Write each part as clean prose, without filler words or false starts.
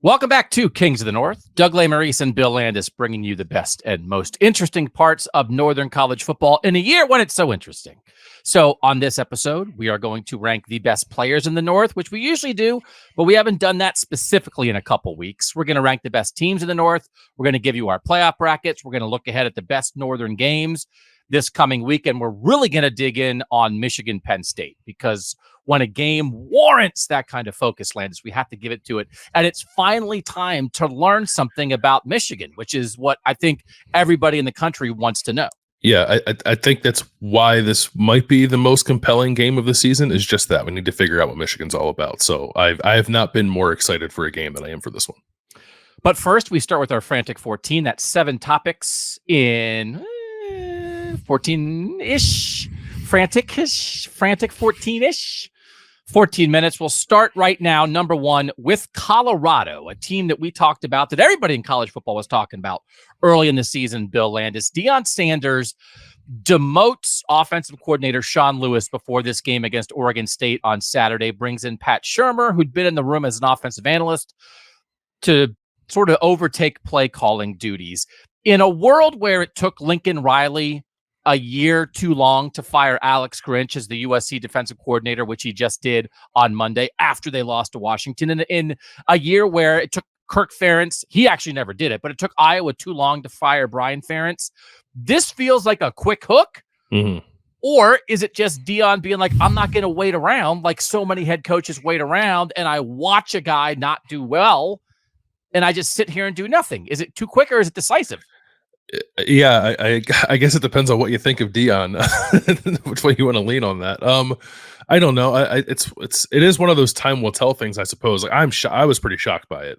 Welcome back to Kings of the North. Doug Lesmerises and Bill Landis bringing you the best and most interesting parts of Northern college football in a year when it's so interesting. So on this episode, we are going to rank the best players in the North, which we usually do, but we haven't done that specifically in a couple weeks. We're going to rank the best teams in the North. We're going to give you our playoff brackets. We're going to look ahead at the best Northern games this coming week, and we're really going to dig in on Michigan, Penn State, because when a game warrants that kind of focus, Landis, we have to give it to it. And it's finally time to learn something about Michigan, which is what I think everybody in the country wants to know. Yeah, I think that's why this might be the most compelling game of the season, is just that we need to figure out what Michigan's all about. So I have not been more excited for a game than I am for this one. But first, we start with our Frantic 14. That's 7 topics in 14-ish, frantic 14-ish. 14 minutes. We'll start right now, number one, with Colorado, a team that we talked about, that everybody in college football was talking about early in the season, Bill Landis. Deion Sanders demotes offensive coordinator Sean Lewis before this game against Oregon State on Saturday, brings in Pat Shurmur, who'd been in the room as an offensive analyst, to sort of overtake play calling duties. In a world where it took Lincoln Riley a year too long to fire Alex Grinch as the USC defensive coordinator, which he just did on Monday after they lost to Washington. And in a year where it took Kirk Ferentz, he actually never did it, but it took Iowa too long to fire Brian Ferentz. This feels like a quick hook. Mm-hmm. Or is it just Deion being like, I'm not going to wait around like so many head coaches wait around, and I watch a guy not do well and I just sit here and do nothing? Is it too quick or is it decisive? Yeah, I guess it depends on what you think of Deion, which way you want to lean on that. I don't know. It is one of those time will tell things, I suppose. Like I was pretty shocked by it.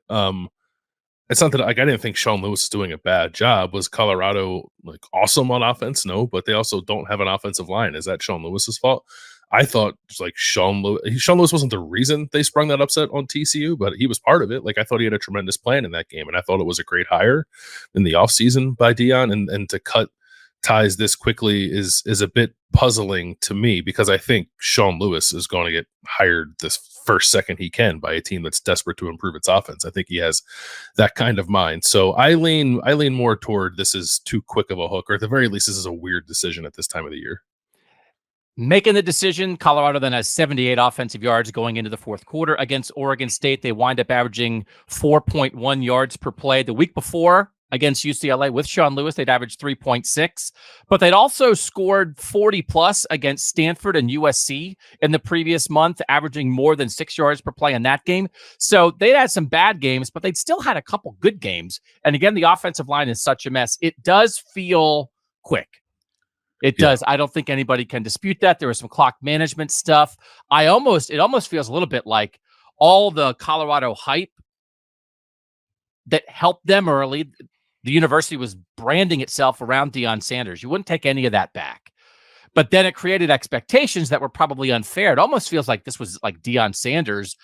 It's not that I didn't think Sean Lewis was doing a bad job. Was Colorado like awesome on offense? No, but they also don't have an offensive line. Is that Sean Lewis's fault? I thought just like Sean Lewis wasn't the reason they sprung that upset on TCU, but he was part of it. Like I thought he had a tremendous plan in that game, and I thought it was a great hire in the offseason by Deion, and to cut ties this quickly is a bit puzzling to me, because I think Sean Lewis is going to get hired this first second he can by a team that's desperate to improve its offense. I think he has that kind of mind. So I lean more toward this is too quick of a hook, or at the very least, this is a weird decision at this time of the year. Making the decision, Colorado then has 78 offensive yards going into the fourth quarter against Oregon State. They wind up averaging 4.1 yards per play. The week before against UCLA with Sean Lewis, they'd averaged 3.6, but they'd also scored 40 plus against Stanford and USC in the previous month, averaging more than 6 yards per play in that game. So they'd had some bad games, but they'd still had a couple good games. And again, the offensive line is such a mess. It does feel quick. It does. I don't think anybody can dispute that. There was some clock management stuff. It almost feels a little bit like all the Colorado hype that helped them early. The university was branding itself around Deion Sanders. You wouldn't take any of that back. But then it created expectations that were probably unfair. It almost feels like this was like Deion Sanders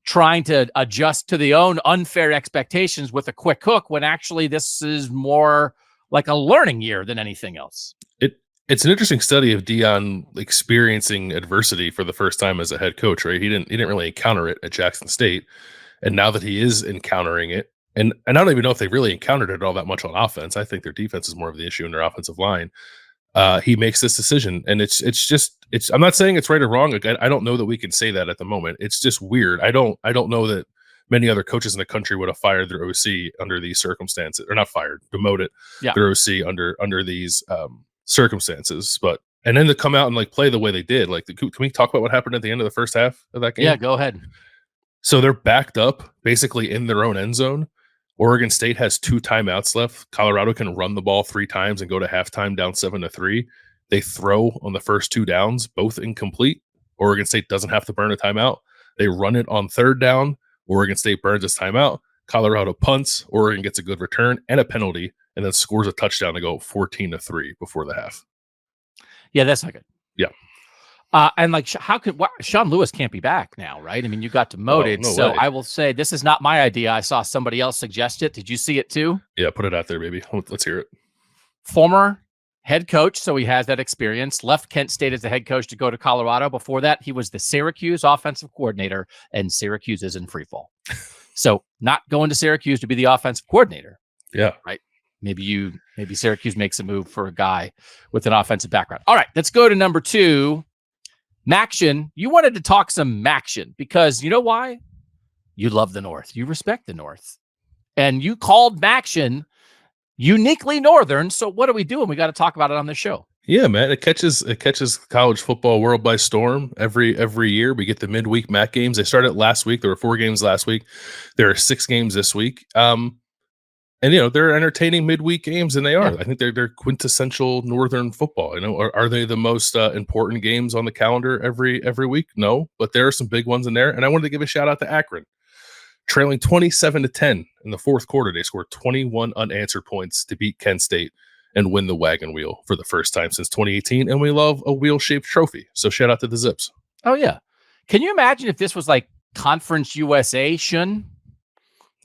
trying to adjust to the own unfair expectations with a quick hook, when actually this is more like a learning year than anything else. It's an interesting study of Deion experiencing adversity for the first time as a head coach, right? He didn't really encounter it at Jackson State, and now that he is encountering it, and I don't even know if they really encountered it all that much on offense. I think their defense is more of the issue in their offensive line. He makes this decision, and it's I'm not saying it's right or wrong. Like, I don't know that we can say that at the moment. It's just weird. I don't know that many other coaches in the country would have fired their OC under these circumstances, or not fired, demoted their OC under these circumstances. And then to come out and like play the way they did, like, can we talk about what happened at the end of the first half of that game? Yeah, go ahead. So they're backed up basically in their own end zone. Oregon State has 2 timeouts left. Colorado can run the ball 3 times and go to halftime down 7-3. They throw on the first 2 downs, both incomplete. Oregon State doesn't have to burn a timeout. They run it on 3rd down. Oregon State burns its timeout. Colorado punts. Oregon gets a good return and a penalty, and then scores a touchdown to go 14-3 before the half. Yeah, that's not good. Yeah. And like, Sean Lewis can't be back now, right? I mean, you got demoted. No so way. I will say this is not my idea. I saw somebody else suggest it. Did you see it too? Yeah, put it out there, baby. Let's hear it. Former head coach, so he has that experience. Left Kent State as the head coach to go to Colorado. Before that, he was the Syracuse offensive coordinator, and Syracuse is in free fall. So not going to Syracuse to be the offensive coordinator. Yeah. Right. Maybe Syracuse makes a move for a guy with an offensive background. All right, let's go to number 2. Maction. You wanted to talk some Maction because you know why? You love the North. You respect the North. And you called Maction uniquely Northern. So what are we doing? We got to talk about it on the show. Yeah, man. It catches college football world by storm every year. We get the midweek MAC games. They started last week. There were 4 games last week. There are 6 games this week. And, they're entertaining midweek games, and they are. Yeah. I think they're quintessential Northern football. Are they the most important games on the calendar every week? No, but there are some big ones in there. And I wanted to give a shout out to Akron. Trailing 27-10 in the fourth quarter, they scored 21 unanswered points to beat Penn State and win the wagon wheel for the first time since 2018. And we love a wheel-shaped trophy. So shout out to the Zips. Oh, yeah. Can you imagine if this was like Conference USA, Shun?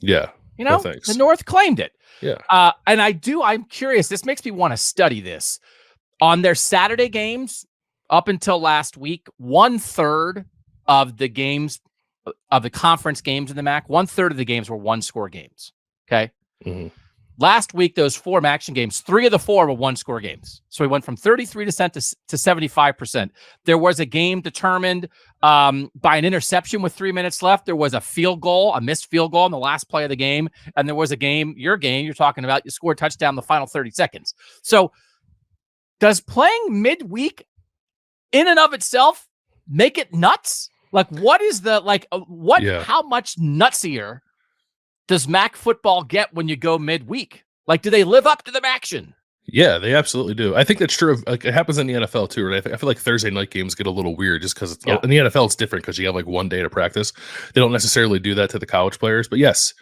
Yeah. No, the North claimed it. Yeah. And I'm curious. This makes me want to study this. On their Saturday games, up until last week, 1/3 of the games, of the conference games in the MAC, 1/3 of the games were 1-score games. Okay. Mm-hmm. Last week, those 4 Maction games, 3 of the 4 were 1-score games. So we went from 33% to 75%. There was a game determined by an interception with 3 minutes left. There was a field goal, a missed field goal in the last play of the game. And there was a game, your game you're talking about, you scored a touchdown in the final 30 seconds. So does playing midweek in and of itself make it nuts? Like, what is the, how much nutsier does MAC football get when you go midweek? Like, do they live up to the Maction? Yeah, they absolutely do. I think that's true. It happens in the NFL too, right? I feel like Thursday night games get a little weird just because in the NFL it's different because you have like 1 day to practice. They don't necessarily do that to the college players, but yes,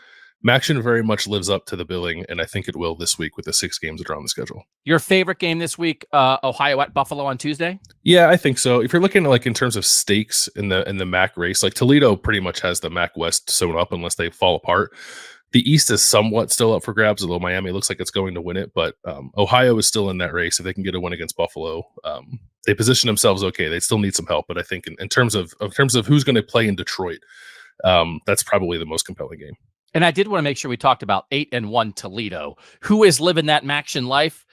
Maction very much lives up to the billing, and I think it will this week with the 6 games that are on the schedule. Your favorite game this week, Ohio at Buffalo on Tuesday? Yeah, I think so. If you're looking at like in terms of stakes in the MAC race, like Toledo pretty much has the MAC West sewn up unless they fall apart. The East is somewhat still up for grabs, although Miami looks like it's going to win it. But Ohio is still in that race. If they can get a win against Buffalo, they position themselves okay. They still need some help, but I think in terms of who's going to play in Detroit, that's probably the most compelling game. And I did want to make sure we talked about 8-1 Toledo, who is living that Maction life.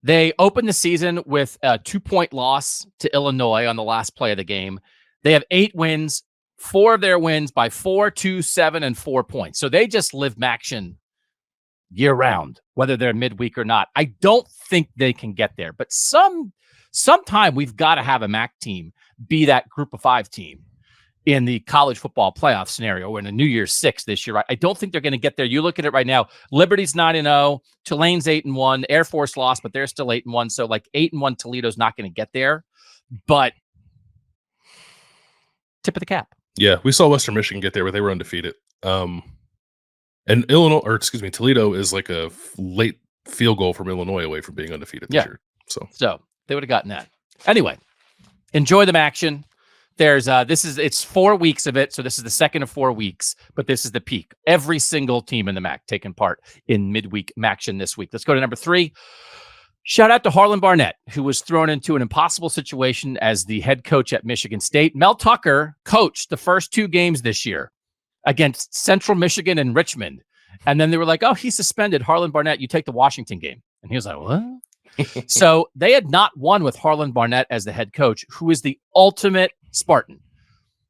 They opened the season with a 2-point loss to Illinois on the last play of the game. They have 8 wins. 4 of their wins by 4, 2, 7, and 4 points. So they just live Maction year round, whether they're midweek or not. I don't think they can get there, but sometime we've got to have a MAC team be that Group of 5 team in the college football playoff scenario or in a New Year's 6 this year. I don't think they're going to get there. You look at it right now. Liberty's 9-0, Tulane's 8-1, Air Force lost, but they're still 8-1. So like 8-1 Toledo's not going to get there, but tip of the cap. Yeah, we saw Western Michigan get there, but they were undefeated. And Toledo is like a late field goal from Illinois away from being undefeated this year. So they would have gotten that. Anyway, enjoy the Maction. It's 4 weeks of it, so this is the second of 4 weeks, but this is the peak. Every single team in the MAC taking part in midweek Maction this week. Let's go to number 3. Shout out to Harlan Barnett, who was thrown into an impossible situation as the head coach at Michigan State. Mel Tucker coached the first 2 games this year against Central Michigan and Richmond. And then they were like, oh, he's suspended. Harlan Barnett, you take the Washington game. And he was like, what? So they had not won with Harlan Barnett as the head coach, who is the ultimate Spartan.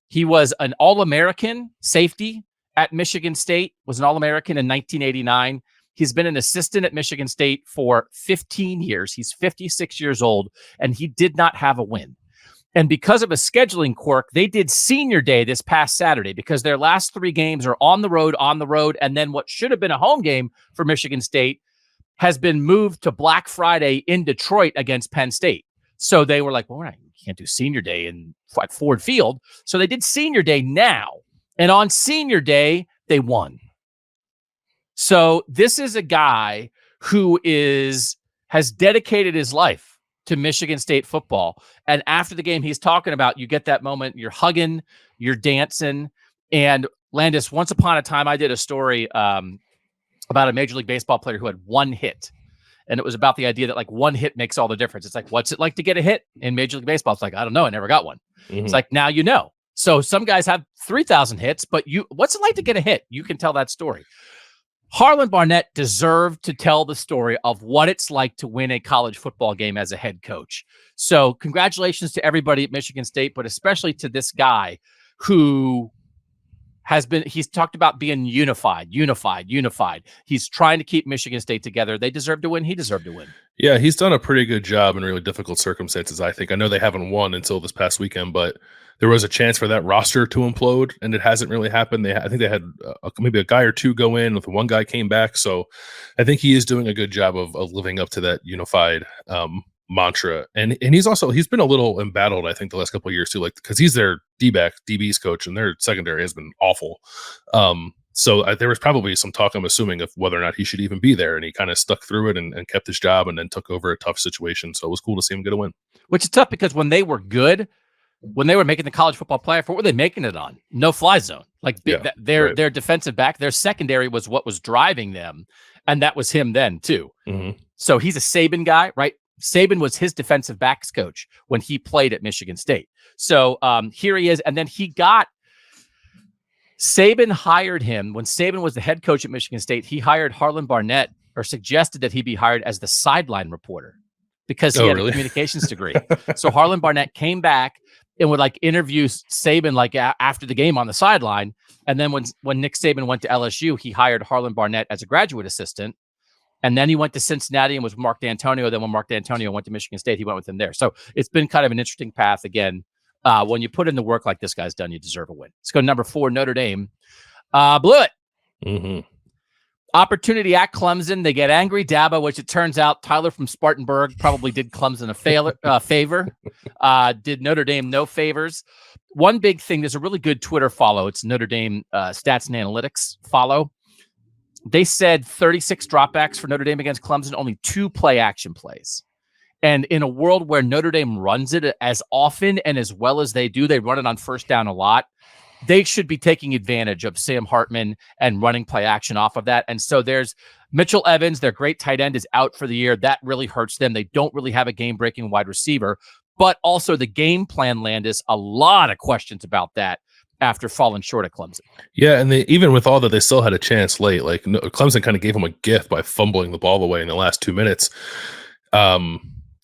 He was an All-American safety at Michigan State, was an All-American in 1989. He's been an assistant at Michigan State for 15 years. He's 56 years old, and he did not have a win. And because of a scheduling quirk, they did senior day this past Saturday because their last 3 games are on the road, and then what should have been a home game for Michigan State has been moved to Black Friday in Detroit against Penn State. So they were like, well, we can't do senior day at Ford Field. So they did senior day now. And on senior day, they won. So this is a guy who has dedicated his life to Michigan State football. And after the game, he's talking about, you get that moment, you're hugging, you're dancing. And Landis, once upon a time, I did a story about a Major League Baseball player who had 1 hit. And it was about the idea that like 1 hit makes all the difference. It's like, what's it like to get a hit in Major League Baseball? It's like, I don't know. I never got one. Mm-hmm. It's like, now you know. So some guys have 3,000 hits, but what's it like to get a hit? You can tell that story. Harlan Barnett deserved to tell the story of what it's like to win a college football game as a head coach. So congratulations to everybody at Michigan State, but especially to this guy who he's talked about being unified. He's trying to keep Michigan State together. They deserve to win. He deserved to win. Yeah, he's done a pretty good job in really difficult circumstances, I think. I know they haven't won until this past weekend, but there was a chance for that roster to implode, and it hasn't really happened. I think they had maybe a guy or two go in, with one guy came back. So I think he is doing a good job of living up to that unified mantra. And he's been a little embattled, I think, the last couple of years too, like because he's their DB's coach, and their secondary has been awful. So there was probably some talk, I'm assuming, of whether or not he should even be there, and he kind of stuck through it and kept his job, and then took over a tough situation. So it was cool to see him get a win. Which is tough because when they were good, when they were making the college football playoff, what were they making it on? No fly zone. Like their defensive back, their secondary was what was driving them, and that was him then too. Mm-hmm. So he's a Saban guy, right? Saban was his defensive backs coach when he played at Michigan State. So here he is, and then Saban hired him when Saban was the head coach at Michigan State. He hired Harlan Barnett, or suggested that he be hired as the sideline reporter because he had a communications degree. So Harlan Barnett came back and would interview Saban after the game on the sideline. And then when Nick Saban went to LSU, he hired Harlan Barnett as a graduate assistant. And then he went to Cincinnati and was with Mark D'Antonio. Then when Mark D'Antonio went to Michigan State, he went with him there. So it's been kind of an interesting path. Again, when you put in the work like this guy's done, you deserve a win. Let's go to number 4, Notre Dame. Blew it. Mm-hmm. Opportunity at Clemson. They get angry. Dabo, which it turns out Tyler from Spartanburg probably did Clemson a favor. Did Notre Dame no favors. One big thing, there's a really good Twitter follow. It's Notre Dame Stats and Analytics follow. They said 36 dropbacks for Notre Dame against Clemson, only 2 play action plays. And in a world where Notre Dame runs it as often and as well as they do, they run it on first down a lot. They should be taking advantage of Sam Hartman and running play action off of that. And so there's Mitchell Evans, their great tight end, is out for the year. That really hurts them. They don't really have a game-breaking wide receiver. But also the game plan, Landis, a lot of questions about that after falling short at Clemson. Yeah, and even with all that, they still had a chance late. Clemson kind of gave them a gift by fumbling the ball away in the last 2 minutes.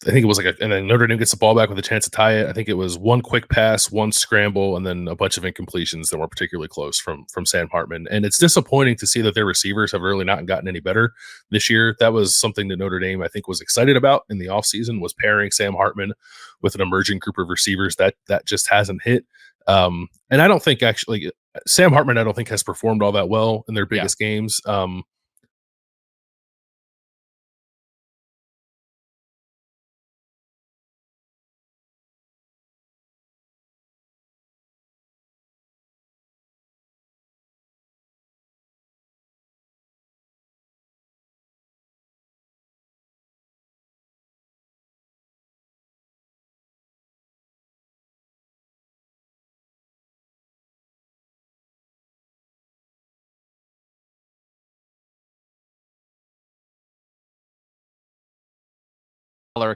I think it was and then Notre Dame gets the ball back with a chance to tie it. I think it was one quick pass, one scramble, and then a bunch of incompletions that weren't particularly close from Sam Hartman. And it's disappointing to see that their receivers have really not gotten any better this year. That was something that Notre Dame, I think, was excited about in the offseason, was pairing Sam Hartman with an emerging group of receivers. That just hasn't hit. And I don't think actually Sam Hartman, I don't think, has performed all that well in their biggest games.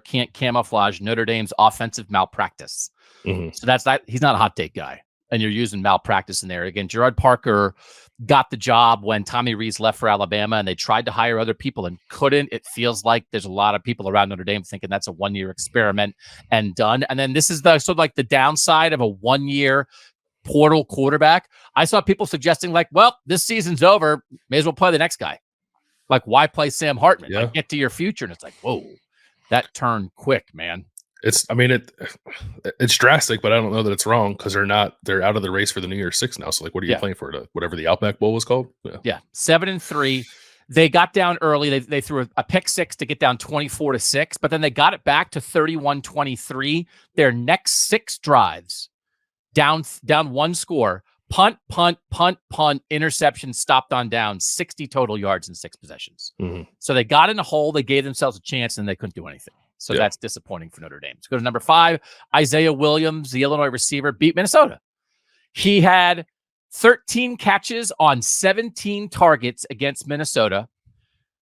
Can't camouflage Notre Dame's offensive malpractice. Mm-hmm. So he's not a hot take guy. And you're using malpractice in there. Again, Gerard Parker got the job when Tommy Rees left for Alabama, and they tried to hire other people and couldn't. It feels like there's a lot of people around Notre Dame thinking that's a one-year experiment and done. And then this is the downside of a one-year portal quarterback. I saw people suggesting this season's over. May as well play the next guy. Why play Sam Hartman? Yeah. Get to your future. And it's whoa. That turned quick, man. It's drastic, but I don't know that it's wrong because they're out of the race for the New Year's Six now. So what are you playing for? Whatever the Outback Bowl was called? Yeah. 7-3. They got down early. They threw a pick six to get down 24-6, but then they got it back to 31-23. Their next 6 drives, down one score, punt, interception, stopped on down, 60 total yards in 6 possessions. Mm-hmm. So they got in a hole. They gave themselves a chance, and they couldn't do anything. So that's disappointing for Notre Dame. Let's go to number 5. Isaiah Williams, the Illinois receiver, beat Minnesota. He had 13 catches on 17 targets against Minnesota.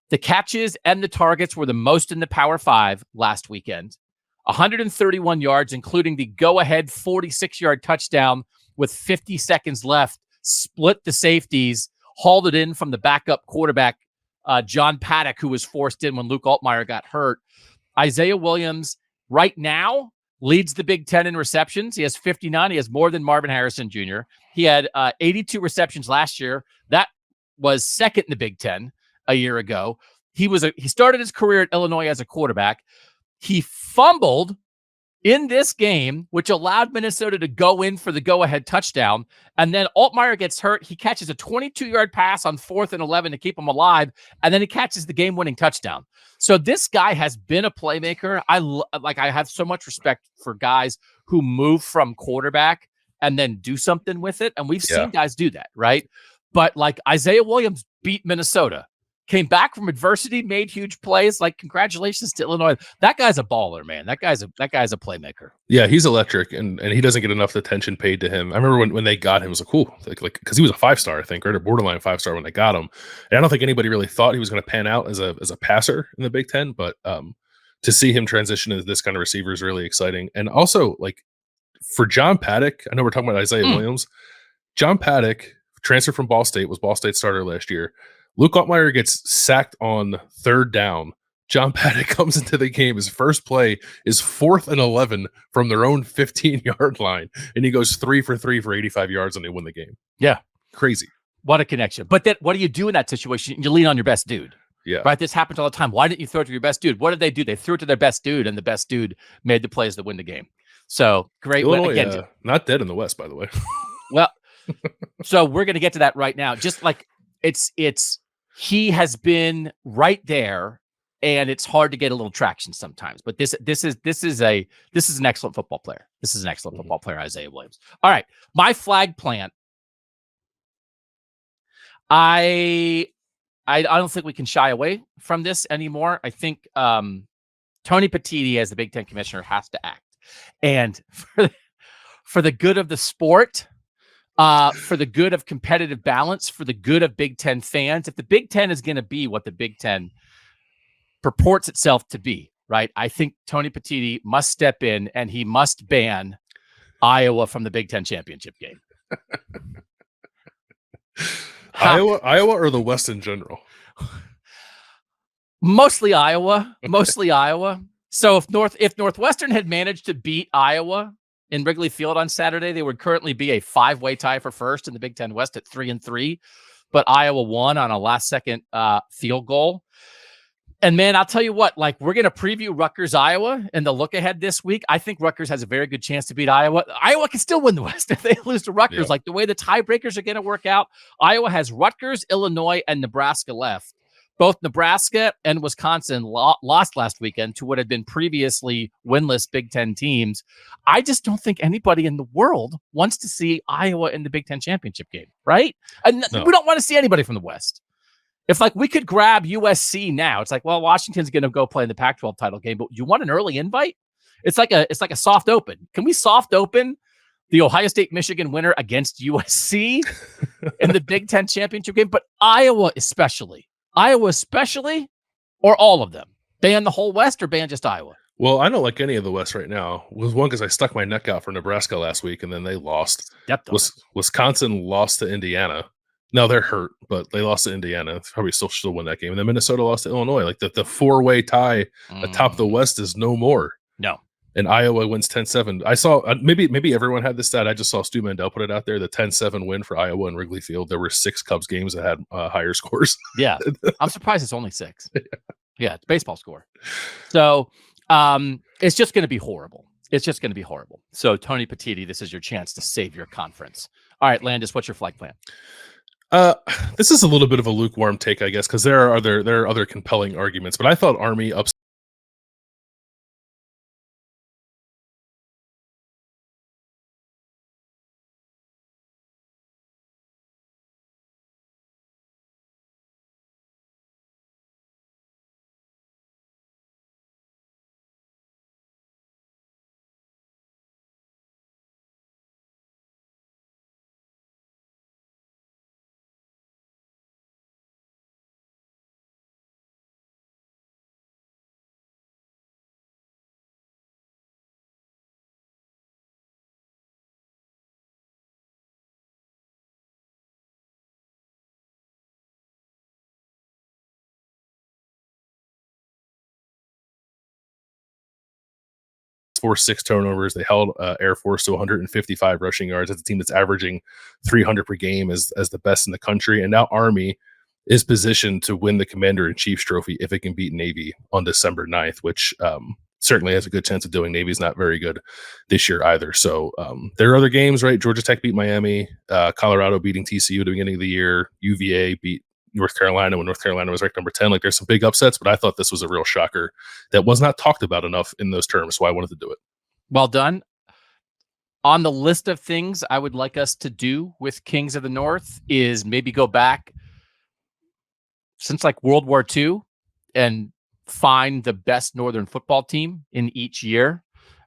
The catches and the targets were the most in the Power 5 last weekend. 131 yards, including the go-ahead 46-yard touchdown with 50 seconds left, split the safeties, hauled it in from the backup quarterback, John Paddock, who was forced in when Luke Altmaier got hurt. Isaiah Williams right now leads the Big Ten in receptions. He has 59. He has more than Marvin Harrison Jr. He had 82 receptions last year. That was second in the Big Ten a year ago. He started his career at Illinois as a quarterback. He fumbled in this game, which allowed Minnesota to go in for the go-ahead touchdown. And then Altmaier gets hurt. He catches a 22-yard pass on 4th and 11 to keep him alive. And then he catches the game-winning touchdown. So this guy has been a playmaker. I have so much respect for guys who move from quarterback and then do something with it. And we've seen guys do that, right? But like Isaiah Williams beat Minnesota, came back from adversity, made huge plays. Like, congratulations to Illinois. That guy's a baller, man. That guy's a playmaker. Yeah, he's electric, and he doesn't get enough attention paid to him. I remember when they got him, it was like, cool, like because he was a 5-star, I think, right, or borderline 5-star when they got him. And I don't think anybody really thought he was going to pan out as a passer in the Big Ten, but to see him transition into this kind of receiver is really exciting. And also, like, for John Paddock, I know we're talking about Isaiah Williams. John Paddock transferred from Ball State, was Ball State starter last year. Luke Altmaier gets sacked on 3rd down. John Paddock comes into the game. His first play is 4th and 11 from their own 15-yard line. And he goes 3 for 3 for 85 yards and they win the game. Yeah. Crazy. What a connection. But then what do you do in that situation? You lean on your best dude. Yeah. Right? This happens all the time. Why didn't you throw it to your best dude? What did they do? They threw it to their best dude, and the best dude made the plays that win the game. So great. Illinois, again, not dead in the West, by the way. Well, so we're going to get to that right now. Just like he has been right there, and it's hard to get a little traction sometimes. But this is an excellent football player. This is an excellent football player, Isaiah Williams. All right, my flag plant. I don't think we can shy away from this anymore. I think Tony Petitti, as the Big Ten commissioner, has to act, and for the good of the sport. For the good of competitive balance, for the good of Big Ten fans, if the Big Ten is going to be what the Big Ten purports itself to be, right? I think Tony Petitti must step in and he must ban Iowa from the Big Ten championship game. Iowa or the West in general? Mostly Iowa. So if Northwestern had managed to beat Iowa in Wrigley Field on Saturday, they would currently be a 5-way tie for first in the Big Ten West at 3-3. But Iowa won on a last-second field goal. And man, I'll tell you what, like, we're going to preview Rutgers, Iowa in the look ahead this week. I think Rutgers has a very good chance to beat Iowa. Iowa can still win the West if they lose to Rutgers. Like, the way the tiebreakers are going to work out, Iowa has Rutgers, Illinois, and Nebraska left. Both Nebraska and Wisconsin lost last weekend to what had been previously winless Big Ten teams. I just don't think anybody in the world wants to see Iowa in the Big Ten championship game, right? And we don't want to see anybody from the West. If like we could grab USC now, it's like, well, Washington's going to go play in the Pac-12 title game, but you want an early invite? It's like a soft open. Can we soft open the Ohio State Michigan winner against USC in the Big Ten championship game? But Iowa especially, or all of them? Ban the whole West or ban just Iowa? Well, I don't like any of the West right now. Was one because I stuck my neck out for Nebraska last week and then they lost. Wisconsin lost to Indiana. No, they're hurt, but they lost to Indiana. Probably still win that game. And then Minnesota lost to Illinois. Like the 4-way tie atop the West is no more. No. And Iowa wins 10-7. I saw maybe everyone had this stat. I just saw Stu Mandel put it out there. The 10-7 win for Iowa in Wrigley Field. There were 6 Cubs games that had higher scores. Yeah, I'm surprised it's only 6. Yeah, it's baseball score. So it's just going to be horrible. So Tony Petitti, this is your chance to save your conference. All right, Landis, what's your flag plan? This is a little bit of a lukewarm take, I guess, because there are other compelling arguments. But I thought Army upset forced 6 turnovers. They held Air Force to 155 rushing yards. It's a team that's averaging 300 per game as the best in the country. And now Army is positioned to win the Commander-in-Chief's trophy if it can beat Navy on December 9th, which certainly has a good chance of doing. Navy's not very good this year either. So there are other games, right? Georgia Tech beat Miami, Colorado beating TCU at the beginning of the year, UVA beat North Carolina when North Carolina was ranked number 10. Like, there's some big upsets, but I thought this was a real shocker that was not talked about enough in those terms, so I wanted to do it. Well done. On the list of things I would like us to do with Kings of the North is maybe go back since like World War II and find the best Northern football team in each year.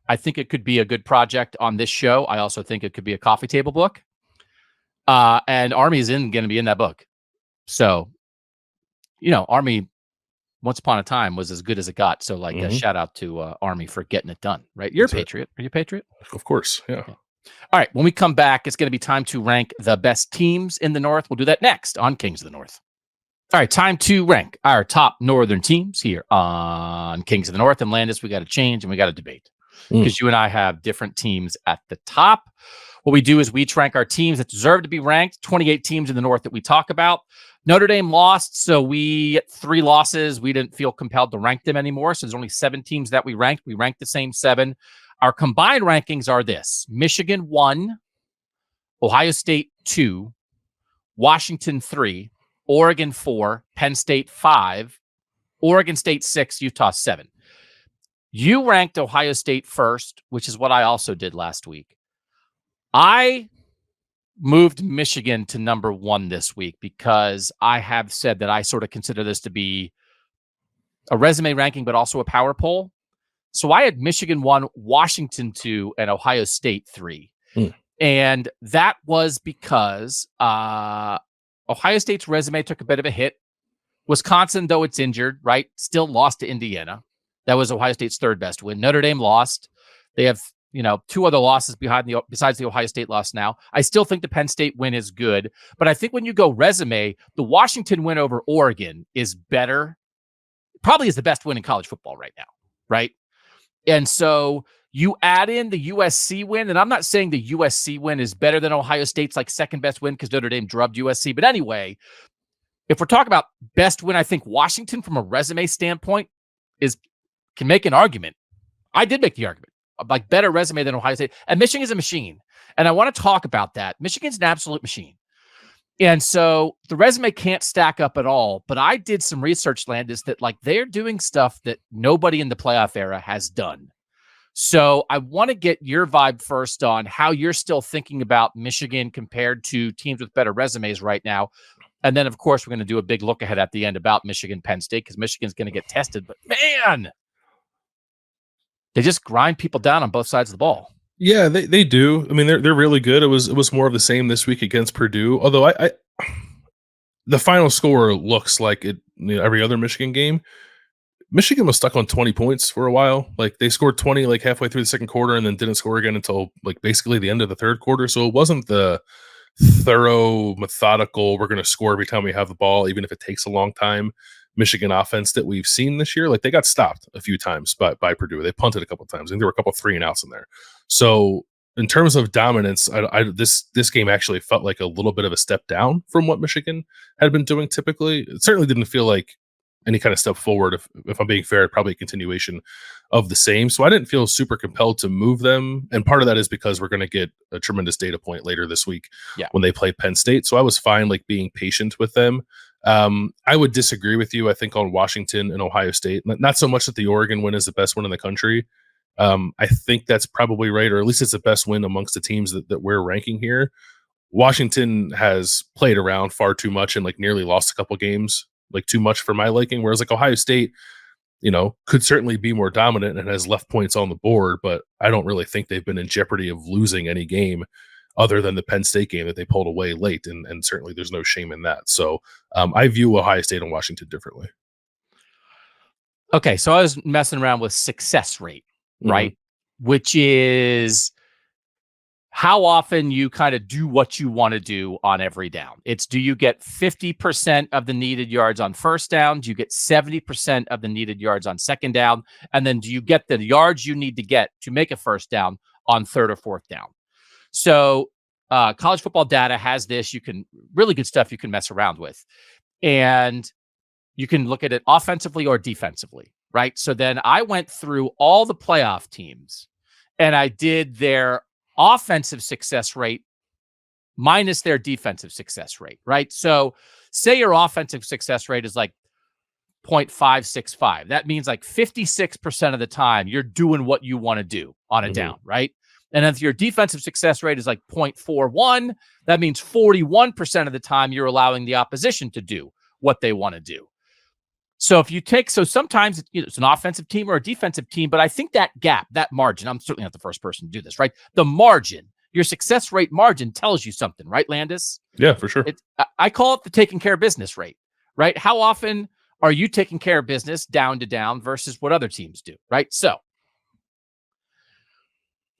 I think it could be a good project on this show. I also think it could be a coffee table book. And Army is going to be in that book. So, Army once upon a time was as good as it got. So like a shout out to Army for getting it done, right? You're a Patriot. Are you a Patriot? Of course. Yeah. Okay. All right. When we come back, it's going to be time to rank the best teams in the North. We'll do that next on Kings of the North. All right, time to rank our top Northern teams here on Kings of the North. And Landis, we got to change and we got to debate because you and I have different teams at the top. What we do is we each rank our teams that deserve to be ranked, 28 teams in the North that we talk about. Notre Dame lost, so we 3 losses. We didn't feel compelled to rank them anymore. So there's only 7 teams that we ranked. We ranked the same 7. Our combined rankings are this: Michigan 1, Ohio State 2, Washington 3, Oregon 4, Penn State 5, Oregon State 6, Utah 7. You ranked Ohio State first, which is what I also did last week. I moved Michigan to number 1 this week because I have said that I sort of consider this to be a resume ranking, but also a power poll. So I had Michigan 1, Washington 2, and Ohio State 3. And that was because Ohio State's resume took a bit of a hit. Wisconsin, though it's injured, right, still lost to Indiana. That was Ohio State's 3rd best win. Notre Dame lost. They have, 2 other losses besides the Ohio State loss now. I still think the Penn State win is good. But I think when you go resume, the Washington win over Oregon is better. Probably is the best win in college football right now, right? And so you add in the USC win, and I'm not saying the USC win is better than Ohio State's like 2nd best win because Notre Dame drubbed USC. But anyway, if we're talking about best win, I think Washington from a resume standpoint can make an argument. I did make the argument, like better resume than Ohio State. And Michigan is a machine. And I want to talk about that. Michigan's an absolute machine. And so the resume can't stack up at all. But I did some research, Landis, that like they're doing stuff that nobody in the playoff era has done. So I want to get your vibe first on how you're still thinking about Michigan compared to teams with better resumes right now. And then, of course, we're going to do a big look ahead at the end about Michigan, Penn State, because Michigan's going to get tested. But man, they just grind people down on both sides of the ball. Yeah, they do. I mean, they're really good. It was more of the same this week against Purdue. Although the final score looks like it every other Michigan game. Michigan was stuck on 20 points for a while. Like they scored 20 like halfway through the second quarter and then didn't score again until like basically the end of the third quarter. So it wasn't the thorough, methodical, we're going to score every time we have the ball, even if it takes a long time, Michigan offense that we've seen this year. Like they got stopped a few times by Purdue. They punted a couple of times. I think there were a couple of 3-and-outs in there. So in terms of dominance, this game actually felt like a little bit of a step down from what Michigan had been doing typically. It certainly didn't feel like any kind of step forward. If I'm being fair, probably a continuation of the same. So I didn't feel super compelled to move them. And part of that is because we're going to get a tremendous data point later this week when they play Penn State. So I was fine like being patient with them. I would disagree with you, I think, on Washington and Ohio State. Not so much that the Oregon win is the best one in the country. I think that's probably right, or at least it's the best win amongst the teams that we're ranking here. Washington has played around far too much and like nearly lost a couple games, like too much for my liking. Whereas like Ohio State, could certainly be more dominant and has left points on the board, but I don't really think they've been in jeopardy of losing any game other than the Penn State game that they pulled away late. And certainly there's no shame in that. So I view Ohio State and Washington differently. Okay. So I was messing around with success rate, right? Which is how often you kind of do what you want to do on every down. It's, do you get 50% of the needed yards on first down? Do you get 70% of the needed yards on second down? And then do you get the yards you need to get to make a first down on third or fourth down? So college football data has this. You can, really good stuff you can mess around with. And you can look at it offensively or defensively, right? So then I went through all the playoff teams and I did their offensive success rate minus their defensive success rate, right? So say your offensive success rate is like 0.565. That means like 56% of the time you're doing what you want to do on a down, right? And if your defensive success rate is like 0.41, that means 41% of the time you're allowing the opposition to do what they want to do. So if you take, so sometimes it's an offensive team or a defensive team, but I think that gap, that margin, I'm certainly not the first person to do this, right? The margin, your success rate margin tells you something, right, Landis? Yeah, for sure. I call it the taking care of business rate, right? How often are you taking care of business down to down versus what other teams do, right? So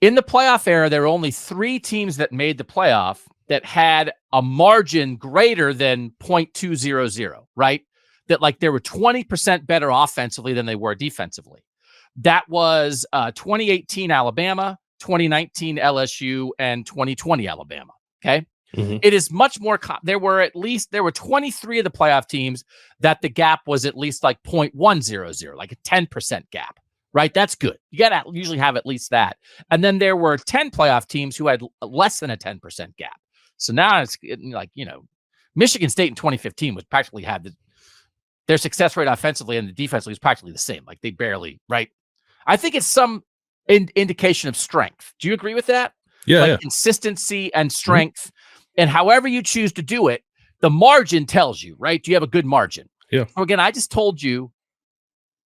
in the playoff era, there were only 3 teams that made the playoff that had a margin greater than 0.200, right? That like they were 20% better offensively than they were defensively. That was 2018 Alabama, 2019 LSU, and 2020 Alabama. Okay. It is much more. There were 23 of the playoff teams that the gap was at least like 0.100, like a 10% gap, right? That's good. You got to usually have at least that. And then there were 10 playoff teams who had less than a 10% gap. So now it's like, Michigan State in 2015 was practically had their success rate offensively and the defensively was practically the same. Like they barely, right? I think it's some indication of strength. Do you agree with that? Yeah. Consistency and strength. And however you choose to do it, the margin tells you, right? Do you have a good margin? Yeah. So again, I just told you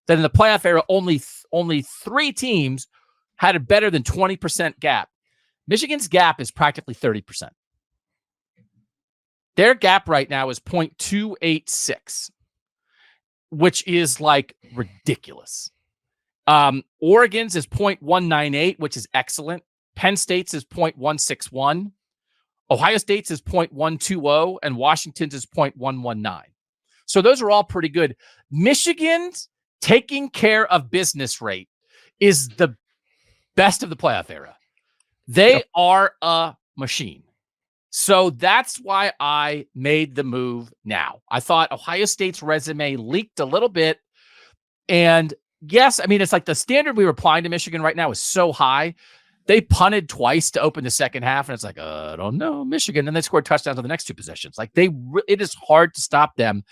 that in the playoff era, only 3 teams had a better than 20% gap. Michigan's gap is practically 30%. Their gap right now is 0.286. Which is like ridiculous. Oregon's is 0.198, which is excellent. Penn State's is 0.161. Ohio State's is 0.120, and Washington's is 0.119. So those are all pretty good. Michigan's taking care of business rate is the best of the playoff era. They are a machine. So that's why I made the move now. I thought Ohio State's resume leaked a little bit. And yes, I mean, it's like the standard we were applying to Michigan right now is so high. They punted twice to open the second half. And it's like, I don't know, Michigan. And they scored touchdowns on the next 2 possessions. Like it is hard to stop them.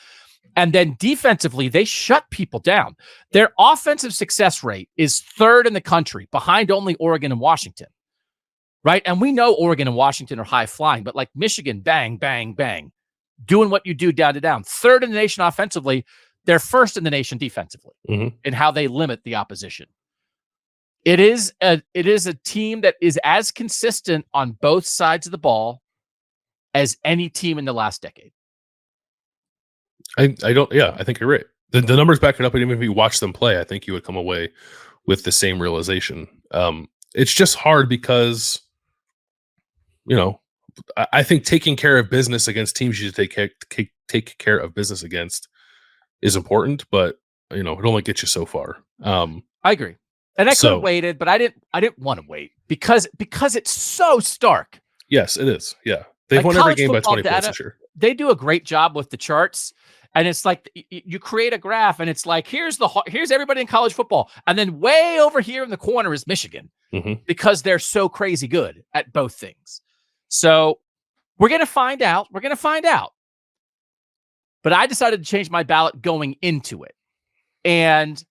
And then defensively, they shut people down. Their offensive success rate is 3rd in the country, behind only Oregon and Washington. Right. And we know Oregon and Washington are high flying, but like Michigan, bang, bang, bang, doing what you do down to down. 3rd in the nation offensively. They're 1st in the nation defensively in how they limit the opposition. It is a team that is as consistent on both sides of the ball as any team in the last decade. I think you're right. The numbers back it up. And even if you watch them play, I think you would come away with the same realization. It's just hard because, I think taking care of business against teams you take care of business against is important, but it only gets you so far. I agree, and I could have waited, but I didn't want to wait because it's so stark. Yes, it is. Yeah, they've won every game by 20 points this year. They do a great job with the charts, and it's like you create a graph, and it's like here's everybody in college football, and then way over here in the corner is Michigan because they're so crazy good at both things. So we're going to find out. But I decided to change my ballot going into it. And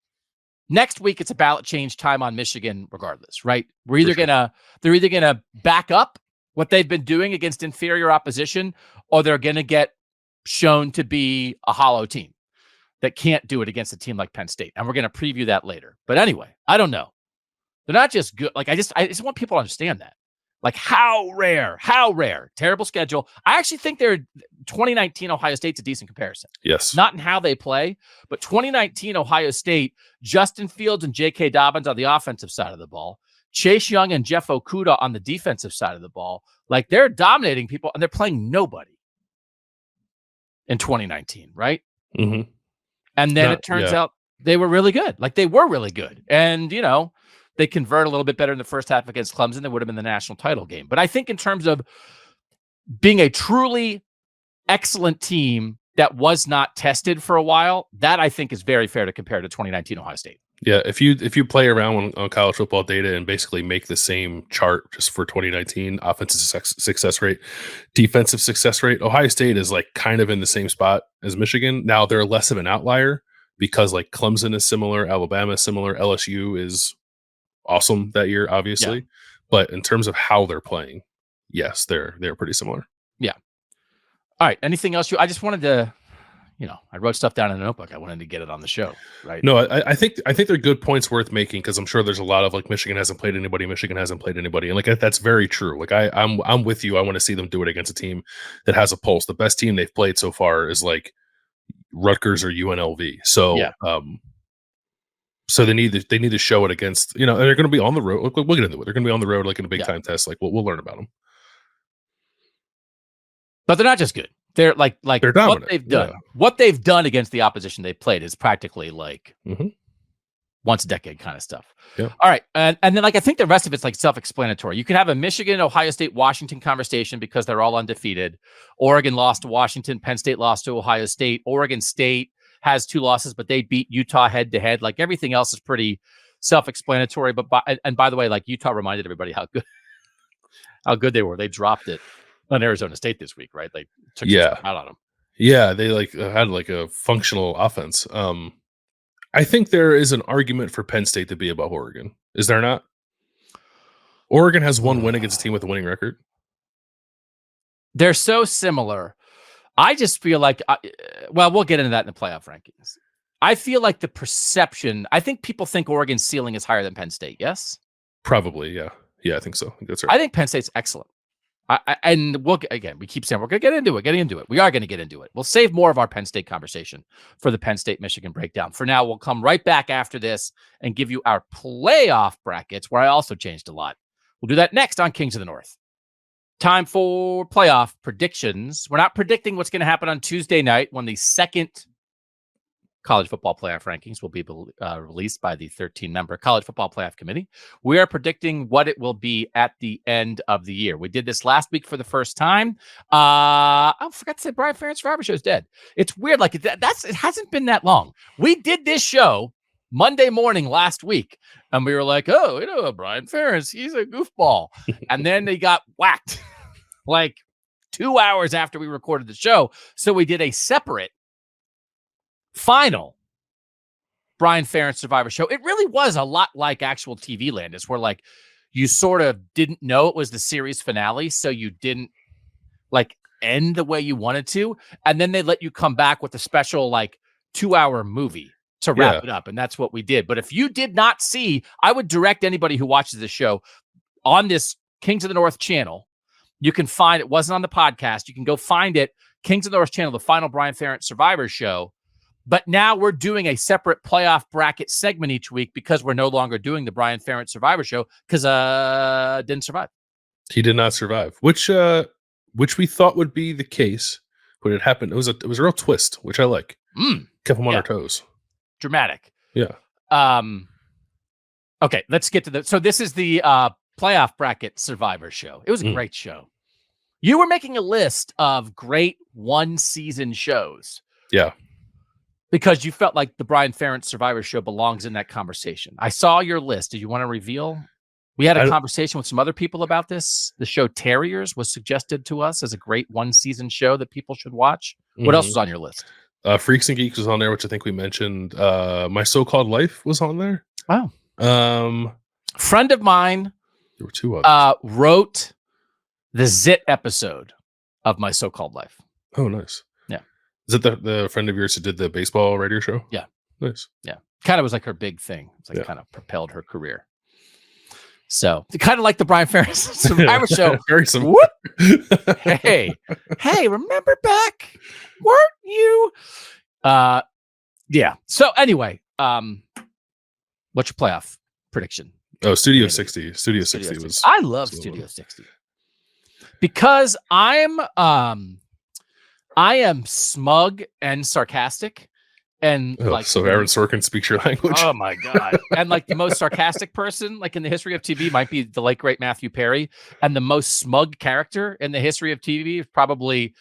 next week, it's a ballot change time on Michigan regardless, right? They're either going to back up what they've been doing against inferior opposition, or they're going to get shown to be a hollow team that can't do it against a team like Penn State. And we're going to preview that later. But anyway, I don't know. They're not just good. Like I just want people to understand that. Like how rare, terrible schedule. I actually think 2019 Ohio State's a decent comparison. Yes. Not in how they play, but 2019 Ohio State, Justin Fields and J.K. Dobbins on the offensive side of the ball, Chase Young and Jeff Okudah on the defensive side of the ball, like they're dominating people and they're playing nobody in 2019, right? Mm-hmm. And then it turns out they were really good. Like they were really good. And, they convert a little bit better in the first half against Clemson. They would have been the national title game. But I think in terms of being a truly excellent team that was not tested for a while, that I think is very fair to compare to 2019 Ohio State. Yeah, if you play around on college football data and basically make the same chart just for 2019 offensive success rate, defensive success rate, Ohio State is like kind of in the same spot as Michigan. Now they're less of an outlier because like Clemson is similar, Alabama is similar, LSU is awesome that year, obviously. Yeah. But in terms of how they're playing, yes, they're pretty similar. Yeah. All right. Anything else? I just wanted to. I wrote stuff down in a notebook. I wanted to get it on the show, right? No, I think they're good points worth making because I'm sure there's a lot of like Michigan hasn't played anybody, and like that's very true. Like I'm with you. I want to see them do it against a team that has a pulse. The best team they've played so far is like Rutgers or UNLV. So so they need to show it against and they're going to be on the road. We'll get into it. They're going to be on the road like in a big time test. Like we'll learn about them. But they're not just good. They're like they're dominant. What they've done. Yeah. What they've done against the opposition they played is practically like once a decade kind of stuff. Yeah. All right, and then like I think the rest of it's like self-explanatory. You can have a Michigan, Ohio State, Washington conversation because they're all undefeated. Oregon lost to Washington. Penn State lost to Ohio State. Oregon State has 2 losses, but they beat Utah head to head. Like everything else is pretty self-explanatory. But by the way, like Utah reminded everybody how good they were. They dropped it on Arizona State this week, right? They took out on them. Yeah, they like had like a functional offense. I think there is an argument for Penn State to be above Oregon. Is there not? Oregon has 1 win against a team with a winning record. They're so similar. I just feel like, we'll get into that in the playoff rankings. I feel like the perception, I think people think Oregon's ceiling is higher than Penn State. Yes? Probably, yeah. Yeah, I think so. I think that's right. I think Penn State's excellent. And we keep saying we're going to get into it. We are going to get into it. We'll save more of our Penn State conversation for the Penn State Michigan breakdown. For now, we'll come right back after this and give you our playoff brackets, where I also changed a lot. We'll do that next on Kings of the North. Time for playoff predictions. We're not predicting what's going to happen on Tuesday night when the second college football playoff rankings will be released by the 13-member college football playoff committee. We are predicting what it will be at the end of the year. We did this last week for the first time. I forgot to say Brian Ferentz Survivor Show is dead. It's weird. Like it hasn't been that long. We did this show Monday morning last week, and we were like, Brian Ferentz, he's a goofball. And then they got whacked like 2 hours after we recorded the show. So we did a separate final Brian Ferentz Survivor Show. It really was a lot like actual TV Landis, where like you sort of didn't know it was the series finale, so you didn't like end the way you wanted to, and then they let you come back with a special like 2-hour movie to wrap it up, and that's what we did. But if you did not see, I would direct anybody who watches this show on this Kings of the North channel. You can find it wasn't on the podcast. You can go find it, Kings of the North channel, the final Brian Ferentz Survivor Show. But now we're doing a separate playoff bracket segment each week because we're no longer doing the Brian Ferentz Survivor Show because didn't survive. He did not survive, which we thought would be the case, but it happened. It was a real twist, which I like. Kept them on their toes. Dramatic. Yeah. Okay, let's get to so this is the playoff bracket Survivor Show. It was a great show. You were making a list of great 1-season shows. Yeah. Because you felt like the Brian Ferentz Survivor Show belongs in that conversation. I saw your list. Did you want to reveal? We had a conversation with some other people about this. The show Terriers was suggested to us as a great 1-season show that people should watch. What else was on your list? Freaks and Geeks was on there, which I think we mentioned. My So-Called Life was on there. Oh. Friend of mine. There were 2 others. Wrote the Zit episode of My So-Called Life. Oh, nice. Yeah. Is it the friend of yours who did the baseball radio show? Yeah. Nice. Yeah. Kind of was like her big thing. It's like kind of propelled her career. So kind of like the Brian Ferentz Survivor Show. Very similar. Hey, remember back? Weren't you? Yeah. So anyway, what's your playoff prediction? Oh, Studio committee. 60. Studio 60 was. I love Studio 60 because I am smug and sarcastic, and like so Aaron Sorkin speaks your language. Oh my god! And like the most sarcastic person, like in the history of TV, might be the late great Matthew Perry, and the most smug character in the history of TV is probably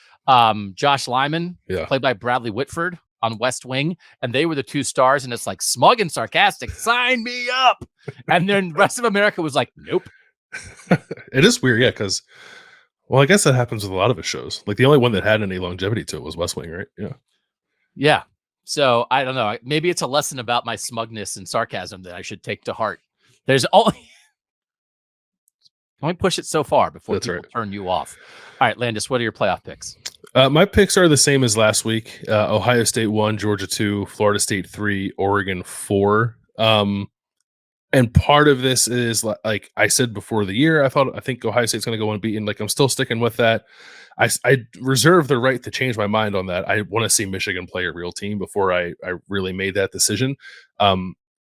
Josh Lyman, played by Bradley Whitford on West Wing, and they were the two stars. And it's like smug and sarcastic. Sign me up. And then the rest of America was like, nope. It is weird, yeah, because well, I guess that happens with a lot of his shows. Like the only one that had any longevity to it was West Wing, right? Yeah. Yeah. So I don't know. Maybe it's a lesson about my smugness and sarcasm that I should take to heart. There's only push it so far before people turn you off. All right, Landis, what are your playoff picks? My picks are the same as last week. Ohio State 1, Georgia 2, Florida State 3, Oregon 4. And part of this is like I said before the year, I think Ohio State's going to go unbeaten. Like I'm still sticking with that. I reserve the right to change my mind on that. I want to see Michigan play a real team before I really made that decision.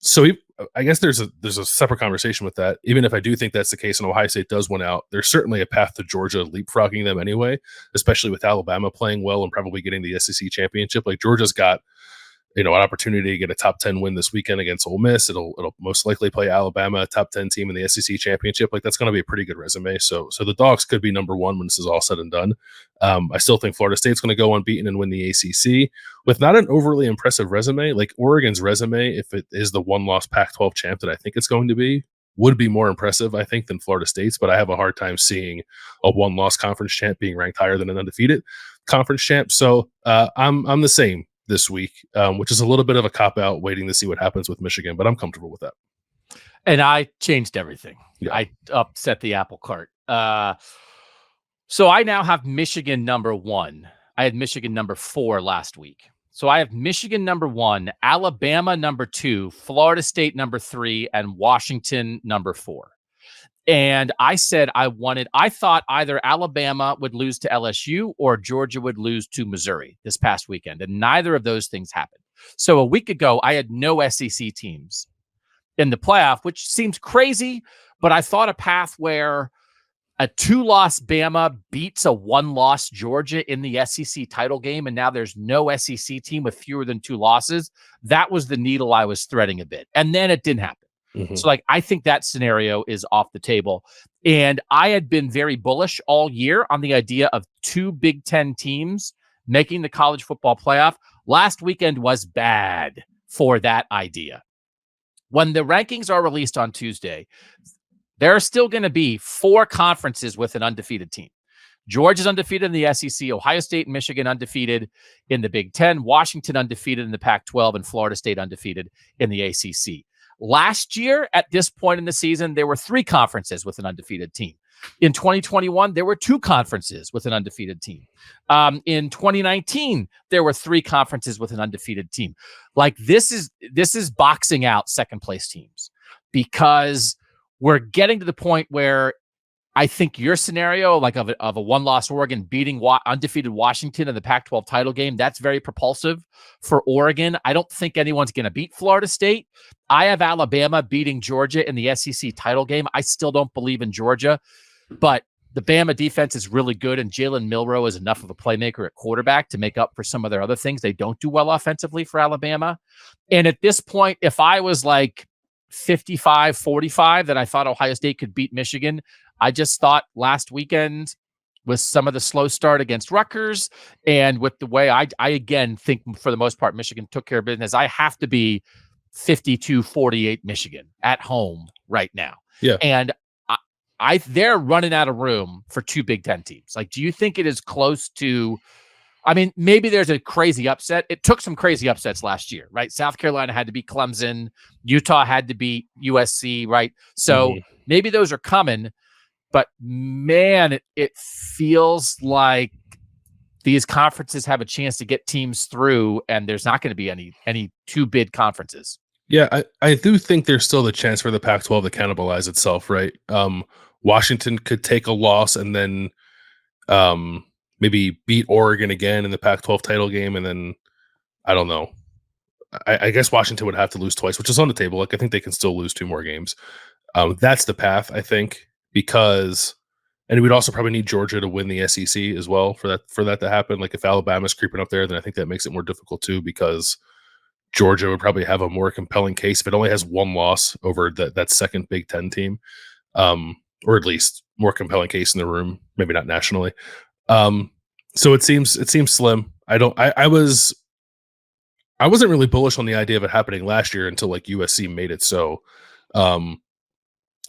So I guess there's a separate conversation with that. Even if I do think that's the case and Ohio State does win out, there's certainly a path to Georgia leapfrogging them anyway, especially with Alabama playing well and probably getting the SEC championship. Like Georgia's got an opportunity to get a top 10 win this weekend against Ole Miss. It'll most likely play Alabama, a top 10 team in the SEC championship. Like that's going to be a pretty good resume. So the Dogs could be number one when this is all said and done. I still think Florida State's going to go unbeaten and win the ACC with not an overly impressive resume. Like Oregon's resume, if it is the one-loss Pac-12 champ that I think it's going to be, would be more impressive, I think, than Florida State's. But I have a hard time seeing a one-loss conference champ being ranked higher than an undefeated conference champ. So I'm the same this week, which is a little bit of a cop-out waiting to see what happens with Michigan, but I'm comfortable with that. And I changed everything. Yeah. I upset the apple cart. So I now have Michigan number 1. I had Michigan number 4 last week. So I have Michigan number 1, Alabama number 2, Florida State number 3, and Washington number 4. And I said I thought either Alabama would lose to LSU or Georgia would lose to Missouri this past weekend. And neither of those things happened. So a week ago, I had no SEC teams in the playoff, which seems crazy, but I thought a path where a 2-loss Bama beats a 1-loss Georgia in the SEC title game, and now there's no SEC team with fewer than 2 losses. That was the needle I was threading a bit. And then it didn't happen. Mm-hmm. So like, I think that scenario is off the table. And I had been very bullish all year on the idea of 2 Big Ten teams making the college football playoff. Last weekend was bad for that idea. When the rankings are released on Tuesday, there are still going to be 4 conferences with an undefeated team. Georgia's undefeated in the SEC, Ohio State and Michigan undefeated in the Big Ten, Washington undefeated in the Pac-12, and Florida State undefeated in the ACC. Last year, at this point in the season, there were 3 conferences with an undefeated team. In 2021, there were 2 conferences with an undefeated team. In 2019, there were 3 conferences with an undefeated team. Like this is boxing out second place teams, because we're getting to the point where I think your scenario, like of a 1-loss Oregon beating undefeated Washington in the Pac-12 title game, that's very propulsive for Oregon. I don't think anyone's going to beat Florida State. I have Alabama beating Georgia in the SEC title game. I still don't believe in Georgia, but the Bama defense is really good, and Jalen Milroe is enough of a playmaker at quarterback to make up for some of their other things. They don't do well offensively for Alabama. And at this point, if I was like 55-45 that I thought Ohio State could beat Michigan, I just thought last weekend with some of the slow start against Rutgers and with the way I again think for the most part Michigan took care of business, I have to be 52-48 Michigan at home right now. Yeah. And they're running out of room for 2 Big Ten teams. Like, do you think it is close to, I mean, maybe there's a crazy upset. It took some crazy upsets last year, right? South Carolina had to beat Clemson. Utah had to beat USC, right? So maybe those are coming. But man, it feels like these conferences have a chance to get teams through, and there's not going to be any 2 bid conferences. Yeah, I do think there's still the chance for the Pac-12 to cannibalize itself, right? Washington could take a loss and then maybe beat Oregon again in the Pac-12 title game, and then I don't know. I guess Washington would have to lose twice, which is on the table. Like I think they can still lose 2 more games. That's the path, I think, because, and we'd also probably need Georgia to win the SEC as well for that to happen. Like if Alabama's creeping up there, then I think that makes it more difficult too, because Georgia would probably have a more compelling case if it only has one loss over that second Big Ten team, or at least more compelling case in the room, maybe not nationally. So it seems slim. I wasn't really bullish on the idea of it happening last year until like USC made it so.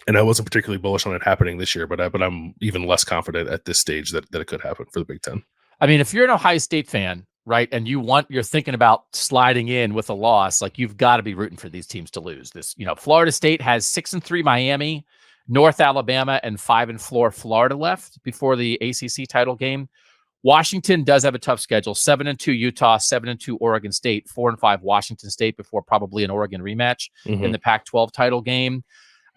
And I wasn't particularly bullish on it happening this year, but I'm even less confident at this stage that it could happen for the Big Ten. I mean, if you're an Ohio State fan, right, and you're thinking about sliding in with a loss, like you've got to be rooting for these teams to lose. This, Florida State has 6-3 Miami, North Alabama, and 5-4 Florida left before the ACC title game. Washington does have a tough schedule: 7-2 Utah, 7-2 Oregon State, 4-5 Washington State before probably an Oregon rematch in the Pac-12 title game.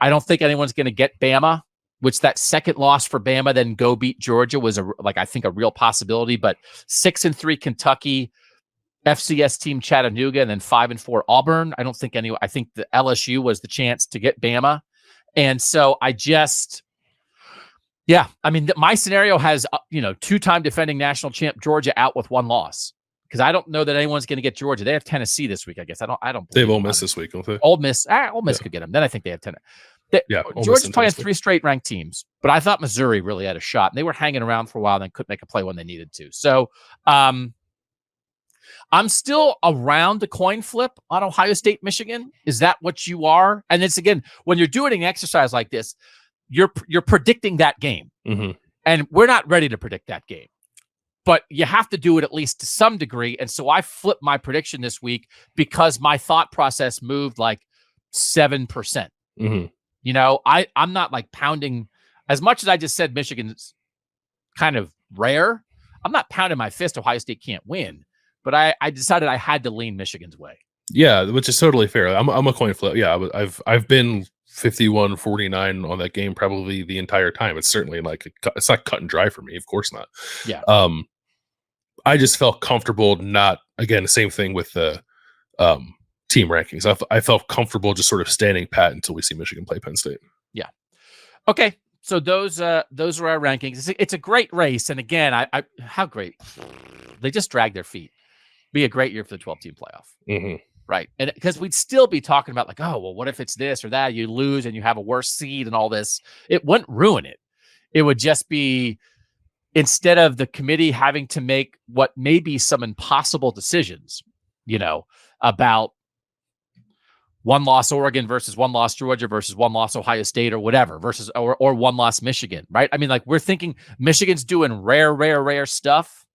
I don't think anyone's going to get Bama, which that second loss for Bama, then go beat Georgia, was I think a real possibility. But 6-3 Kentucky, FCS team Chattanooga, and then 5-4 Auburn. I think the LSU was the chance to get Bama. And so my scenario has, two-time defending national champ Georgia out with one loss, because I don't know that anyone's going to get Georgia. They have Tennessee this week, I guess. I don't. They have Ole Miss this week, don't they? Ole Miss could get them. Then I think they have Tennessee. Georgia's playing 3 straight ranked teams, but I thought Missouri really had a shot, and they were hanging around for a while and then couldn't make a play when they needed to. So I'm still around the coin flip on Ohio State, Michigan. Is that what you are? And it's, again, when you're doing an exercise like this, you're predicting that game, and we're not ready to predict that game. But you have to do it at least to some degree. And so I flipped my prediction this week because my thought process moved like 7%. I'm not like pounding, as much as I just said Michigan's kind of rare. I'm not pounding my fist Ohio State can't win, but I decided I had to lean Michigan's way. Yeah, which is totally fair. I'm a coin flip. Yeah, I've been 51-49 on that game probably the entire time. It's certainly it's not cut and dry for me. Of course not. Yeah. I just felt comfortable not, again, same thing with the team rankings. I felt comfortable just sort of standing pat until we see Michigan play Penn State. Yeah. Okay. So those are our rankings. It's a great race. And again, how great. They just dragged their feet. Be a great year for the 12-team playoff. Right. And because we'd still be talking about like, oh, well, what if it's this or that? You lose and you have a worse seed and all this. It wouldn't ruin it. It would just be, instead of the committee having to make what may be some impossible decisions, about one loss Oregon versus one loss Georgia versus one loss Ohio State or whatever versus or one loss Michigan, right? I mean, like, we're thinking Michigan's doing rare stuff,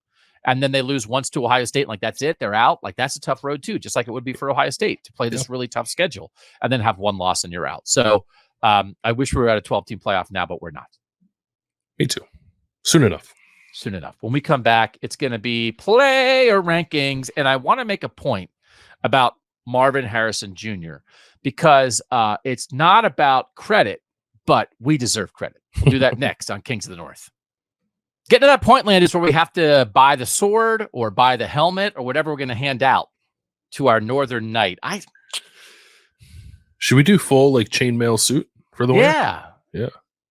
and then they lose once to Ohio State, and like that's it, they're out. Like, that's a tough road too, just like it would be for Ohio State to play this really tough schedule and then have one loss and you're out. So I wish we were at a 12-team playoff now, but we're not. Me too. Soon enough. When we come back, it's going to be player rankings, and I want to make a point about Marvin Harrison Jr. because it's not about credit, but we deserve credit. We'll do that next on Kings of the North. Getting to that point, Landis, where we have to buy the sword or buy the helmet or whatever we're going to hand out to our Northern Knight. Should we do full chainmail suit for the winner? Yeah.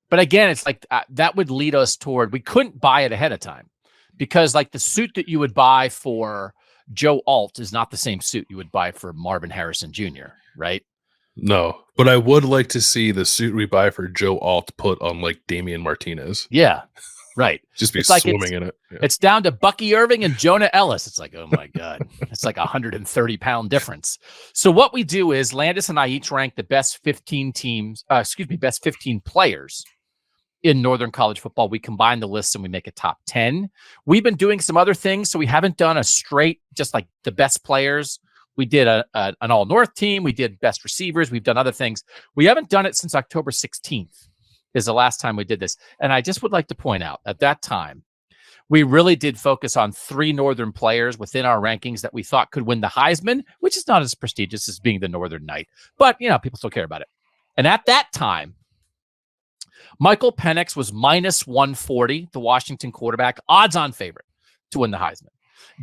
But again, it's like that would lead us toward, we couldn't buy it ahead of time because like the suit that you would buy for Joe Alt is not the same suit you would buy for Marvin Harrison Jr., right? No, but I would like to see the suit we buy for Joe Alt put on Damian Martinez. Yeah, right. Just be swimming in it. Yeah. It's down to Bucky Irving and Jonah Ellis. It's like, oh my God, it's like 130-pound difference. So what we do is Landis and I each rank the best 15 best 15 players in Northern college football. We combine the lists and we make a top 10. We've been doing some other things. So we haven't done a straight, just like the best players. We did an all-North team. We did best receivers. We've done other things. We haven't done it since October 16th is the last time we did this. And I just would like to point out at that time, we really did focus on 3 Northern players within our rankings that we thought could win the Heisman, which is not as prestigious as being the Northern Knight. But, people still care about it. And at that time, Michael Penix was -140, the Washington quarterback, odds-on favorite to win the Heisman.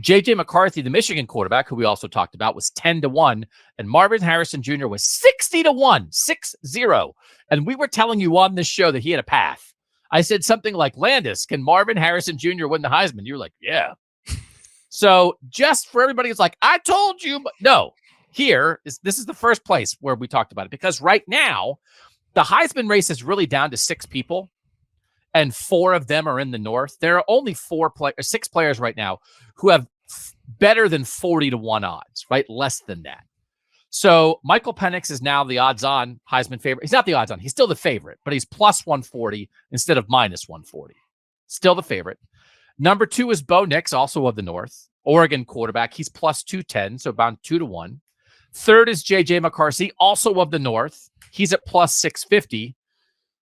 J.J. McCarthy, the Michigan quarterback, who we also talked about, was 10-1, and Marvin Harrison Jr. was 60-1, 6-0. And we were telling you on this show that he had a path. I said something like, Landis, can Marvin Harrison Jr. win the Heisman? You're like, yeah. So just for everybody who's like, I told you, but no, this is the first place where we talked about it, because right now the Heisman race is really down to 6 people, and 4 of them are in the North. There are only 6 players right now who have better than 40-1 odds, right? Less than that. So Michael Penix is now the odds-on Heisman favorite. He's not the odds-on. He's still the favorite, but he's plus 140 instead of minus 140. Still the favorite. Number 2 is Bo Nix, also of the North, Oregon quarterback. He's plus 210, so about 2-1. Third is J.J. McCarthy, also of the North. He's at plus 650.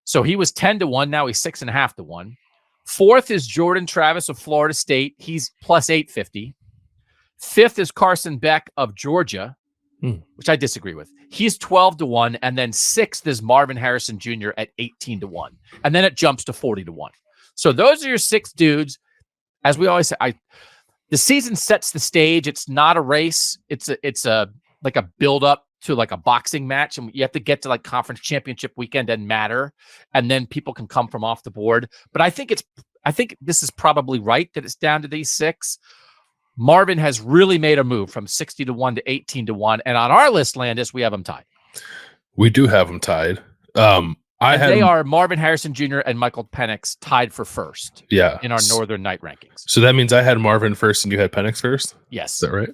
So he was 10-1. Now he's 6.5-1. Fourth is Jordan Travis of Florida State. He's plus 850. Fifth is Carson Beck of Georgia, which I disagree with. He's 12-1. And then sixth is Marvin Harrison Jr. at 18-1. And then it jumps to 40-1. So those are your 6 dudes. As we always say, the season sets the stage. It's not a race. It's a like a build up to like a boxing match, and you have to get to like conference championship weekend and matter, and then people can come from off the board. But I think this is probably right that it's down to these 6. Marvin has really made a move from 60-1 to 18-1, and on our list, Landis, we have them tied. We do have them tied. They are Marvin Harrison Jr. and Michael Penix tied for first. Yeah, in our Northern Night rankings. So that means I had Marvin first and you had Penix first. Yes, is that right?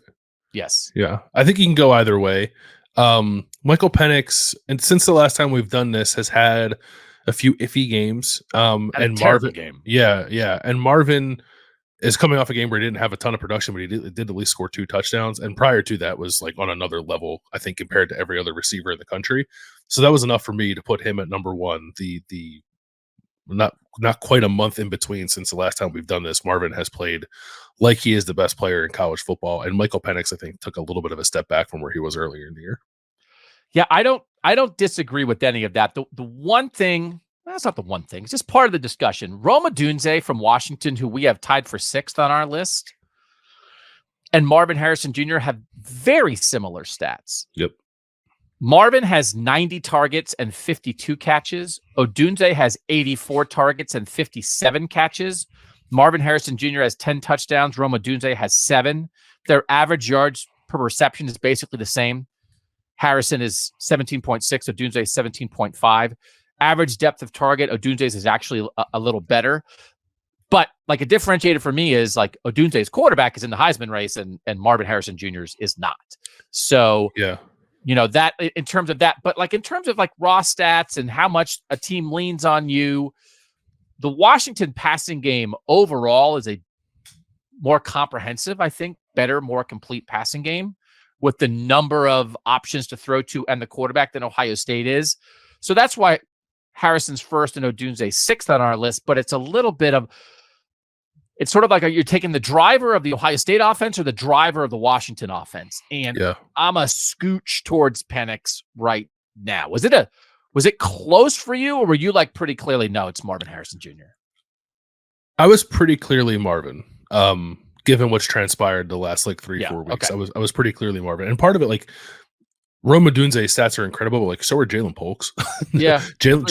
Yes. Yeah, I think you can go either way. Michael Penix, and since the last time we've done this, has had a few iffy games. And Marvin, game. Yeah, and Marvin is coming off a game where he didn't have a ton of production, but he did at least score 2 touchdowns. And prior to that was like on another level, I think, compared to every other receiver in the country. So that was enough for me to put him at number 1. The not quite a month in between since the last time we've done this, Marvin has played like he is the best player in college football. And Michael Penix, I think, took a little bit of a step back from where he was earlier in the year. Yeah, I don't disagree with any of that. The one thing, that's not the one thing, it's just part of the discussion. Rome Odunze from Washington, who we have tied for 6th on our list, and Marvin Harrison Jr. have very similar stats. Yep. Marvin has 90 targets and 52 catches. Odunze has 84 targets and 57 catches. Marvin Harrison Jr. has 10 touchdowns. Rome Odunze has 7. Their average yards per reception is basically the same. Harrison is 17.6. Odunze is 17.5. Average depth of target, Odunze's is actually a little better. But like a differentiator for me is like Odunze's quarterback is in the Heisman race and Marvin Harrison Jr.'s is not. So, yeah. You know, that in terms of that, but like in terms of like raw stats and how much a team leans on you, the Washington passing game overall is a more comprehensive, I think, better, more complete passing game with the number of options to throw to and the quarterback than Ohio State is. So that's why Harrison's first and Odunze 6th on our list, but it's a little bit of, it's sort of like you're taking the driver of the Ohio State offense or the driver of the Washington offense. And I'm a scooch towards Penix right now. Was it close for you, or were you like pretty clearly, no, it's Marvin Harrison Jr.? I was pretty clearly Marvin. Given what's transpired the last like 3-4 weeks, okay. I was pretty clearly Marvin. And part of it, like, Rome Odunze's stats are incredible, but like so are Jalen Polk's. Yeah, Jalen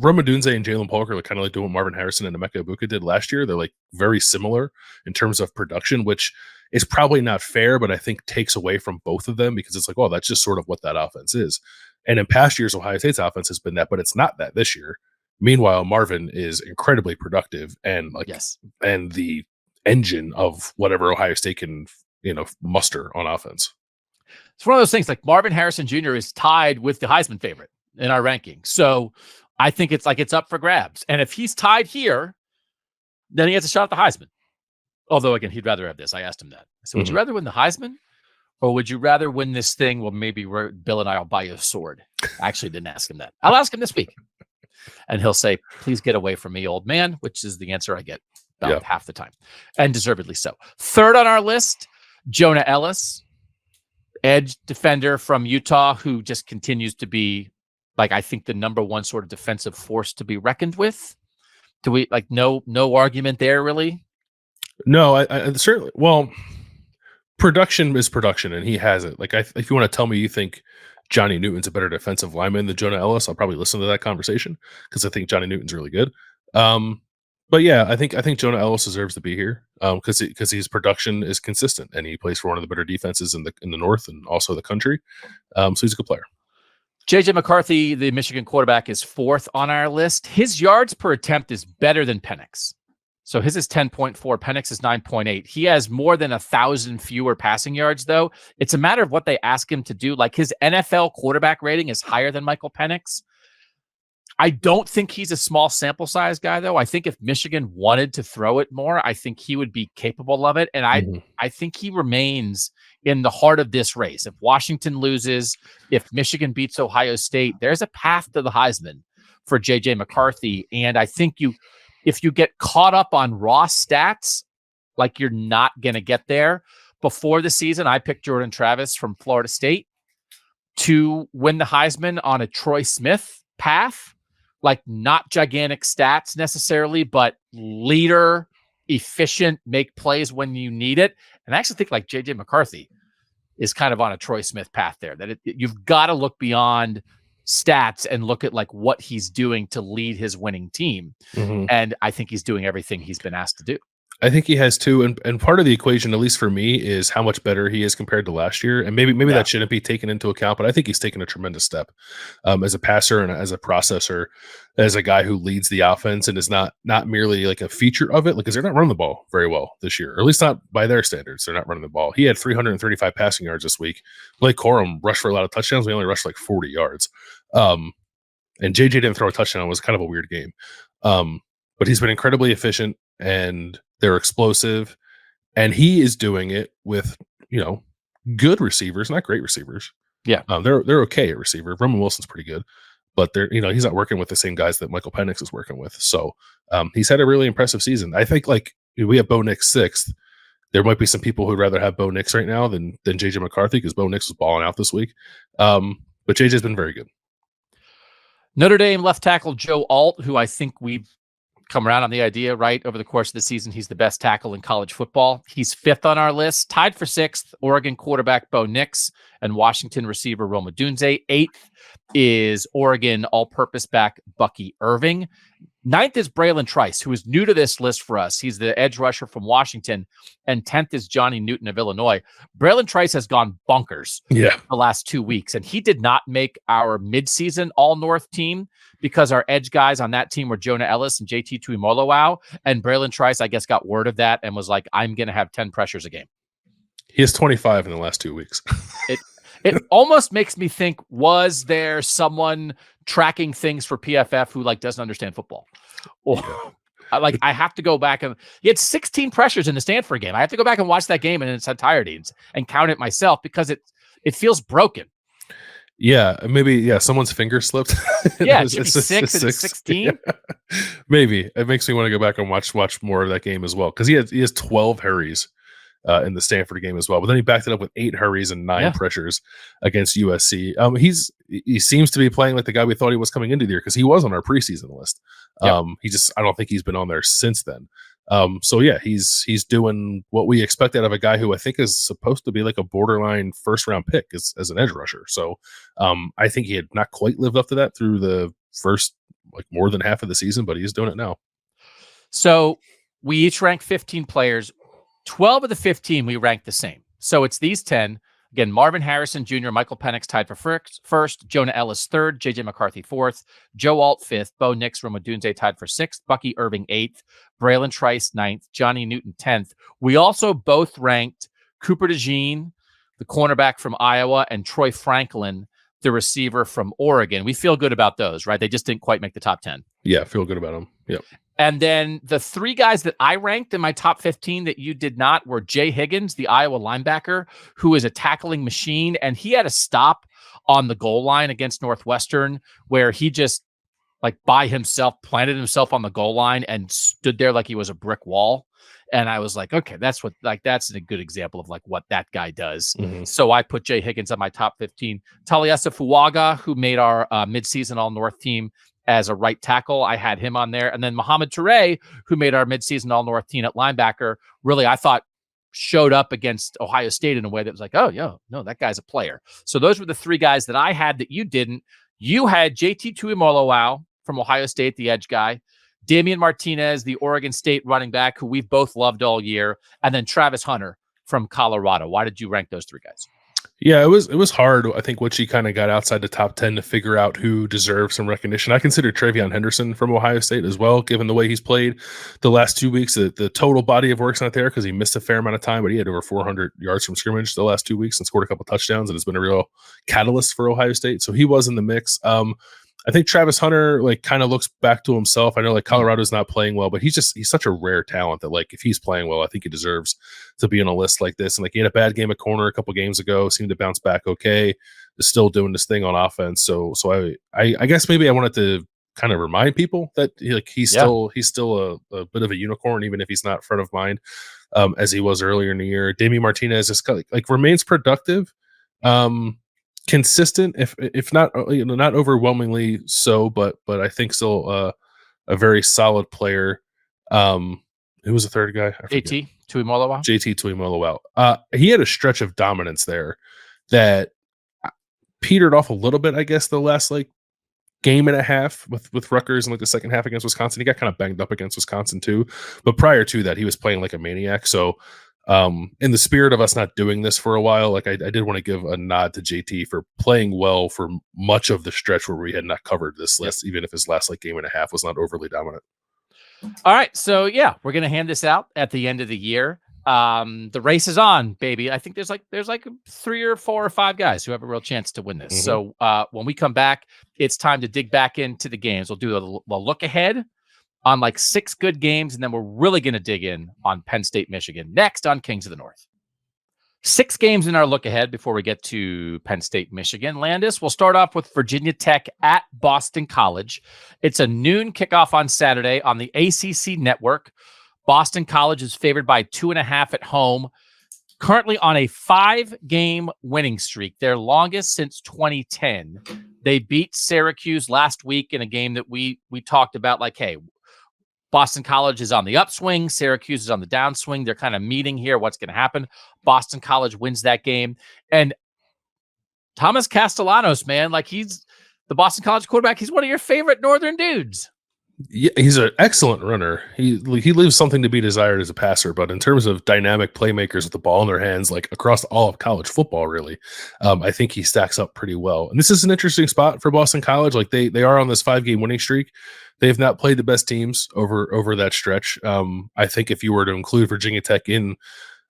Rome Odunze and Jalen Polk are like kind of like doing what Marvin Harrison and Emeka Egbuka did last year. They're like very similar in terms of production, which is probably not fair, but I think takes away from both of them because it's like, oh, that's just sort of what that offense is. And in past years, Ohio State's offense has been that, but it's not that this year. Meanwhile, Marvin is incredibly productive and like and the engine of whatever Ohio State can muster on offense. It's one of those things like Marvin Harrison Jr. is tied with the Heisman favorite in our ranking. So I think it's like it's up for grabs. And if he's tied here, then he has a shot at the Heisman. Although, again, he'd rather have this. I asked him that. I said, would you rather win the Heisman or would you rather win this thing? Well, maybe Bill and I will buy you a sword. I actually didn't ask him that. I'll ask him this week. And he'll say, please get away from me, old man, which is the answer I get about half the time. And deservedly so. Third on our list, Jonah Ellis, edge defender from Utah, who just continues to be, like, I think the number one sort of defensive force to be reckoned with. Do we like no argument there really? No, I certainly. Well, production is production, and he has it. Like, if you want to tell me you think Johnny Newton's a better defensive lineman than Jonah Ellis, I'll probably listen to that conversation because I think Johnny Newton's really good. But yeah, I think Jonah Ellis deserves to be here because his production is consistent and he plays for one of the better defenses in the North and also the country. So he's a good player. JJ McCarthy, the Michigan quarterback, is 4th on our list. His yards per attempt is better than Penix. So his is 10.4. Penix is 9.8. He has more than 1,000 fewer passing yards, though. It's a matter of what they ask him to do. Like, his NFL quarterback rating is higher than Michael Penix. I don't think he's a small sample size guy, though. I think if Michigan wanted to throw it more, I think he would be capable of it. And I think he remains in the heart of this race. If Washington loses, if Michigan beats Ohio State, there's a path to the Heisman for JJ McCarthy. And I think if you get caught up on raw stats, like, you're not going to get there. Before the season, I picked Jordan Travis from Florida State to win the Heisman on a Troy Smith path. Like, not gigantic stats necessarily, but leader, efficient, make plays when you need it. And I actually think like JJ McCarthy is kind of on a Troy Smith path there, that you've got to look beyond stats and look at like what he's doing to lead his winning team. And I think he's doing everything he's been asked to do. I think he has too, and part of the equation, at least for me, is how much better he is compared to last year. And maybe that shouldn't be taken into account, but I think he's taken a tremendous step as a passer and as a processor, as a guy who leads the offense and is not merely like a feature of it. Like, because they're not running the ball very well this year, or at least not by their standards. They're not running the ball. He had 335 passing yards this week. Blake Corum rushed for a lot of touchdowns. We only rushed like 40 yards. And JJ didn't throw a touchdown. It was kind of a weird game. But he's been incredibly efficient, and they're explosive, and he is doing it with, good receivers, not great receivers. Yeah. They're okay at receiver. Roman Wilson's pretty good, but he's not working with the same guys that Michael Penix is working with. So he's had a really impressive season. I think, like, we have Bo Nix 6th. There might be some people who'd rather have Bo Nix right now than JJ McCarthy, because Bo Nix was balling out this week. But JJ's been very good. Notre Dame left tackle Joe Alt, who I think we've come around on the idea, right? Over the course of the season, he's the best tackle in college football. He's 5th on our list, tied for 6th, Oregon quarterback Bo Nix and Washington receiver Rome Odunze. 8th is Oregon all-purpose back Bucky Irving. 9th is Braylon Trice, who is new to this list for us. He's the edge rusher from Washington. And 10th is Johnny Newton of Illinois. Braylon Trice has gone bonkers the last 2 weeks, and he did not make our midseason All-North team because our edge guys on that team were Jonah Ellis and JT Tuimoloau. And Braylon Trice, I guess, got word of that and was like, I'm going to have 10 pressures a game. He has 25 in the last 2 weeks. It almost makes me think, was there someone tracking things for PFF who doesn't understand football? Or I have to go back, and he had 16 pressures in the Stanford game. I have to go back and watch that game in its entirety and count it myself, because it feels broken. Yeah, maybe someone's finger slipped. Yeah, it should be 6 and 16. Yeah. Maybe it makes me want to go back and watch more of that game as well, because he has 12 hurries in the Stanford game as well. But then he backed it up with 8 hurries and 9 pressures against USC. He seems to be playing like the guy we thought he was coming into the year, because he was on our preseason list. I don't think he's been on there since then. So yeah, he's doing what we expect out of a guy who I think is supposed to be like a borderline first round pick as an edge rusher. So I think he had not quite lived up to that through the first more than half of the season, but he's doing it now. So we each rank 15 players. 12 of the 15 we rank the same. So it's these 10. Again, Marvin Harrison Jr., Michael Penix tied for first, Jonah Ellis 3rd, JJ McCarthy 4th, Joe Alt 5th, Bo Nix, Rome Odunze tied for 6th, Bucky Irving 8th, Braylon Trice 9th, Johnny Newton 10th. We also both ranked Cooper DeJean, the cornerback from Iowa, and Troy Franklin, the receiver from Oregon. We feel good about those, right? They just didn't quite make the top 10. Yeah, feel good about them. Yep. And then the 3 guys that I ranked in my top 15 that you did not were Jay Higgins, the Iowa linebacker, who is a tackling machine. And he had a stop on the goal line against Northwestern where he just by himself planted himself on the goal line and stood there like he was a brick wall. And I was like, okay, that's a good example of what that guy does. Mm-hmm. So I put Jay Higgins on my top 15. Taliesa Fuaga, who made our midseason All-North team, as a right tackle. I had him on there. And then Mohamed Toure, who made our midseason All-North team at linebacker, really, I thought, showed up against Ohio State in a way that was like, oh, yeah, no, that guy's a player. So those were the three guys that I had that you didn't. You had JT Tuimoloau from Ohio State, the edge guy, Damian Martinez, the Oregon State running back, who we've both loved all year, and then Travis Hunter from Colorado. Why did you rank those three guys? Yeah, it was hard. I think once you kind of got outside the top 10 to figure out who deserves some recognition. I consider Travion Henderson from Ohio State as well, given the way he's played the last 2 weeks. The total body of work's not there because he missed a fair amount of time, but he had over 400 yards from scrimmage the last 2 weeks and scored a couple touchdowns, and has been a real catalyst for Ohio State. So he was in the mix. I think Travis Hunter kind of looks back to himself. I know Colorado's not playing well, but he's such a rare talent that if he's playing well, I think he deserves to be on a list like this. And he had a bad game at corner a couple games ago, seemed to bounce back okay, is still doing this thing on offense. So I guess maybe I wanted to kind of remind people that he's still a bit of a unicorn, even if he's not front of mind as he was earlier in the year. Damian Martinez just remains productive. Consistent, if not not overwhelmingly so, but I think still a very solid player. Who was the third guy? JT Tuimoloau. He had a stretch of dominance there that petered off a little bit, I guess, the last game and a half with Rutgers and the second half against Wisconsin. He got kind of banged up against Wisconsin too, but prior to that, he was playing like a maniac. So in the spirit of us not doing this for a while, I did want to give a nod to JT for playing well for much of the stretch where we had not covered this list, even if his last game and a half was not overly dominant. All right, so yeah, we're gonna hand this out at the end of the year. The race is on, baby. I think there's 3 or 4 or 5 guys who have a real chance to win this. Mm-hmm. So when we come back, it's time to dig back into the games. We'll do a look ahead on 6 good games, and then we're really going to dig in on Penn State, Michigan. Next on Kings of the North. 6 games in our look ahead before we get to Penn State, Michigan. Landis, we'll start off with Virginia Tech at Boston College. It's a noon kickoff on Saturday on the ACC network. Boston College is favored by 2.5 at home. Currently on a 5-game winning streak, their longest since 2010. They beat Syracuse last week in a game that we talked about, hey, Boston College is on the upswing. Syracuse is on the downswing. They're kind of meeting here. What's going to happen? Boston College wins that game. And Thomas Castellanos, man, he's the Boston College quarterback. He's one of your favorite Northern dudes. Yeah, he's an excellent runner. He leaves something to be desired as a passer, but in terms of dynamic playmakers with the ball in their hands, across all of college football, really, I think he stacks up pretty well. And this is an interesting spot for Boston College. They are on this 5-game winning streak. They've not played the best teams over that stretch. I think if you were to include Virginia Tech in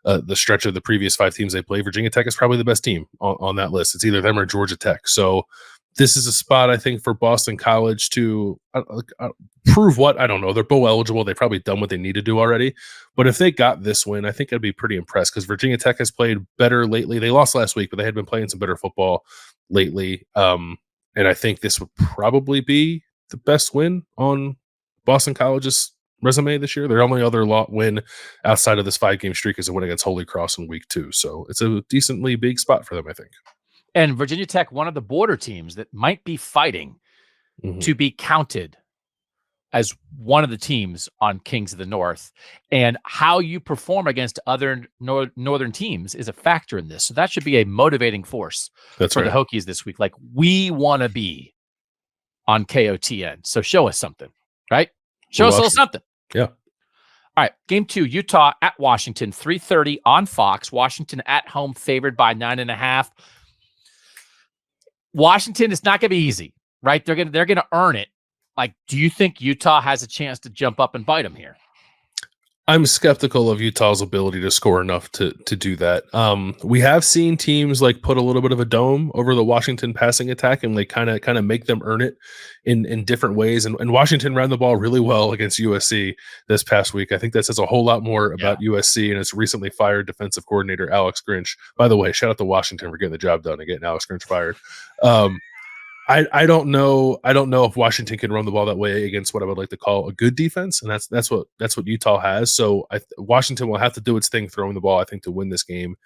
the stretch of the previous 5 teams they played, Virginia Tech is probably the best team on that list. It's either them or Georgia Tech. So this is a spot, I think, for Boston College to prove what? I don't know. They're bowl eligible. They've probably done what they need to do already. But if they got this win, I think I'd be pretty impressed because Virginia Tech has played better lately. They lost last week, but they had been playing some better football lately. And I think this would probably be the best win on Boston College's resume this year. Their only other win outside of this 5-game streak is a win against Holy Cross in week 2. So it's a decently big spot for them, I think. And Virginia Tech, one of the border teams that might be fighting to be counted as one of the teams on Kings of the North. And how you perform against other northern teams is a factor in this. So that should be a motivating force for the Hokies this week. We want to be on KOTN. So show us something, right? Show us a little something. Yeah. All right. Game 2, Utah at Washington, 3:30 on Fox. Washington at home favored by 9.5. Washington is not going to be easy, right? They're going to earn it. Do you think Utah has a chance to jump up and bite them here? I'm skeptical of Utah's ability to score enough to do that. We have seen teams put a little bit of a dome over the Washington passing attack and kind of make them earn it in different ways. And Washington ran the ball really well against USC this past week. I think that says a whole lot more about USC and its recently fired defensive coordinator Alex Grinch. By the way, shout out to Washington for getting the job done and getting Alex Grinch fired. I don't know if Washington can run the ball that way against what I would like to call a good defense, and that's what Utah has. So Washington will have to do its thing throwing the ball, I think, to win this game.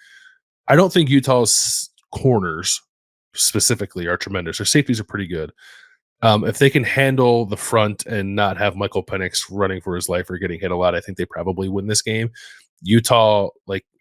I don't think Utah's corners specifically are tremendous. Their safeties are pretty good. If they can handle the front and not have Michael Penix running for his life or getting hit a lot, I think they probably win this game. Utah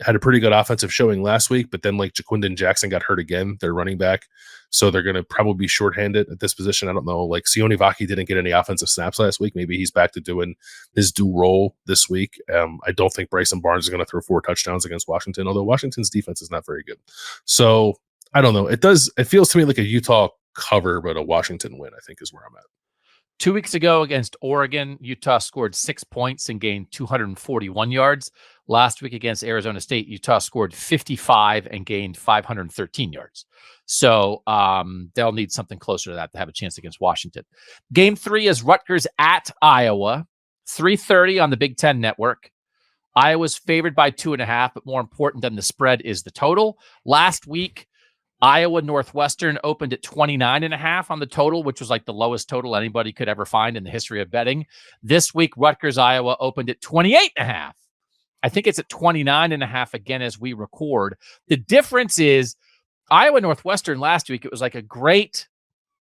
had a pretty good offensive showing last week, but then Jaquindon Jackson got hurt again, their running back. So they're going to probably be shorthanded at this position. I don't know. Sione Vaki didn't get any offensive snaps last week. Maybe he's back to doing his dual role this week. I don't think Bryson Barnes is going to throw 4 touchdowns against Washington, although Washington's defense is not very good. So I don't know. It feels to me like a Utah cover, but a Washington win, I think, is where I'm at. 2 weeks ago against Oregon, Utah scored 6 points and gained 241 yards. Last week against Arizona State, Utah scored 55 and gained 513 yards. So they'll need something closer to that to have a chance against Washington. Game 3 is Rutgers at Iowa, 3:30 on the Big Ten Network. Iowa's favored by 2.5, but more important than the spread is the total. Last week, Iowa Northwestern opened at 29.5 on the total, which was the lowest total anybody could ever find in the history of betting. This week, Rutgers Iowa opened at 28.5. I think it's at 29.5 again as we record. The difference is Iowa Northwestern last week, it was a great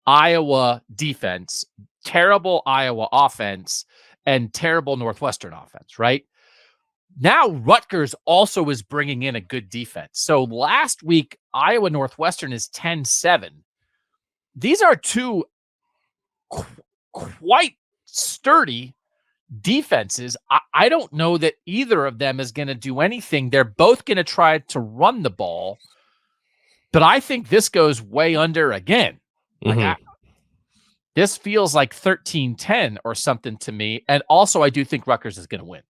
Iowa defense, terrible Iowa offense, and terrible Northwestern offense, right? Now Rutgers also is bringing in a good defense. So last week, Iowa Northwestern is 10-7. These are two quite sturdy defenses. I don't know that either of them is going to do anything. They're both going to try to run the ball, but I think this goes way under again. This feels like 13-10 or something to me. And also, I do think Rutgers is going to win.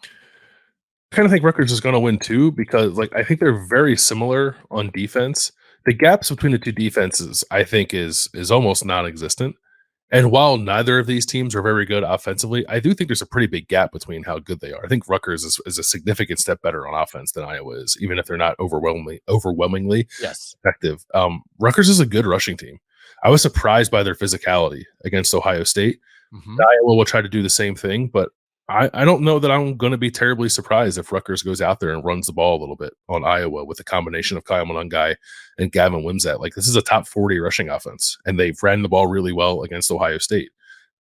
I kind of think Rutgers is going to win too, because I think they're very similar on defense. The gaps between the two defenses, I think, is almost non-existent. And while neither of these teams are very good offensively, I do think there's a pretty big gap between how good they are. I think Rutgers is a significant step better on offense than Iowa is, even if they're not overwhelmingly effective. Rutgers is a good rushing team. I was surprised by their physicality against Ohio State. Iowa will try to do the same thing, but I don't know that I'm going to be terribly surprised if Rutgers goes out there and runs the ball a little bit on Iowa with a combination of Kyle Monangai and Gavin Wimsatt. This is a top 40 rushing offense, and they've ran the ball really well against Ohio State.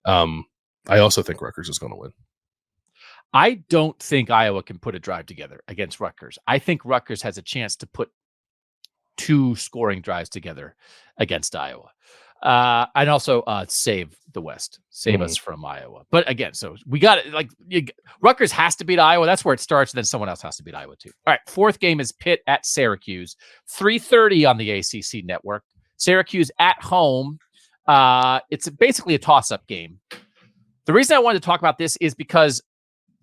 I also think Rutgers is going to win. I don't think Iowa can put a drive together against Rutgers. I think Rutgers has a chance to put 2 scoring drives together against Iowa. And also save the West, save us from Iowa. But again, so we got it. Rutgers has to beat Iowa. That's where it starts. And then someone else has to beat Iowa too. All right. 4th game is Pitt at Syracuse, 3:30 on the ACC network. Syracuse at home. It's basically a toss-up game. The reason I wanted to talk about this is because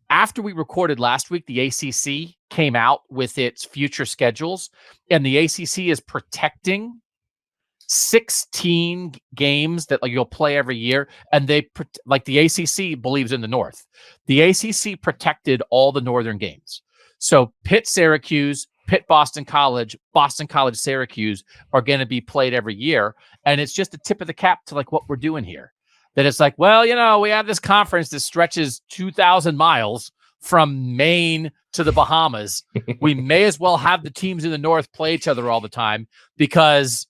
after we recorded last week, the ACC came out with its future schedules, and the ACC is protecting 16 games that you'll play every year, and they the ACC believes in the North. The ACC protected all the Northern games. So Pitt Syracuse, Pitt Boston College, Syracuse are going to be played every year, and it's just a tip of the cap to what we're doing here. That it's we have this conference that stretches 2,000 miles from Maine to the Bahamas. We may as well have the teams in the North play each other all the time, because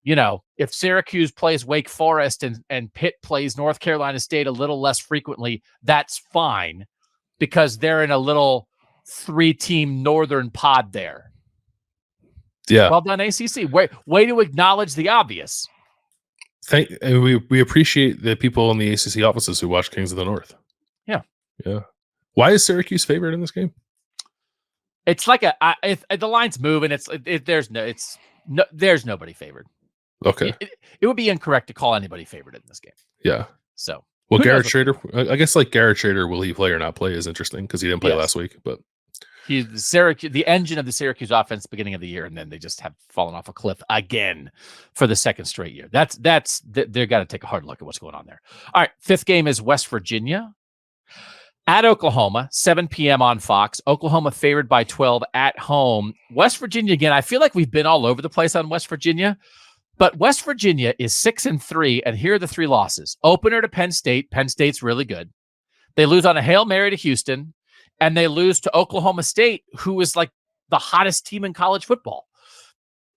if Syracuse plays Wake Forest and Pitt plays North Carolina State a little less frequently, that's fine, because they're in a little 3-team Northern pod there. Yeah. Well done, ACC. Way to acknowledge the obvious. We appreciate the people in the ACC offices who watch Kings of the North. Yeah. Yeah. Why is Syracuse favored in this game? It's the line's moving. There's nobody favored. Okay. It would be incorrect to call anybody favored in this game. Yeah. So, well, Garrett Schrader, I guess Garrett Schrader, will he play or not play is interesting, because he didn't play last week, but he's the engine of the Syracuse offense beginning of the year, and then they just have fallen off a cliff again for the 2nd straight year. They're got to take a hard look at what's going on there. All right. 5th game is West Virginia at Oklahoma, 7 p.m. on Fox. Oklahoma favored by 12 at home. West Virginia, again, I feel like we've been all over the place on West Virginia, but West Virginia is 6-3, and here are the 3 losses. Opener to Penn State. Penn State's really good. They lose on a Hail Mary to Houston, and they lose to Oklahoma State, who is the hottest team in college football.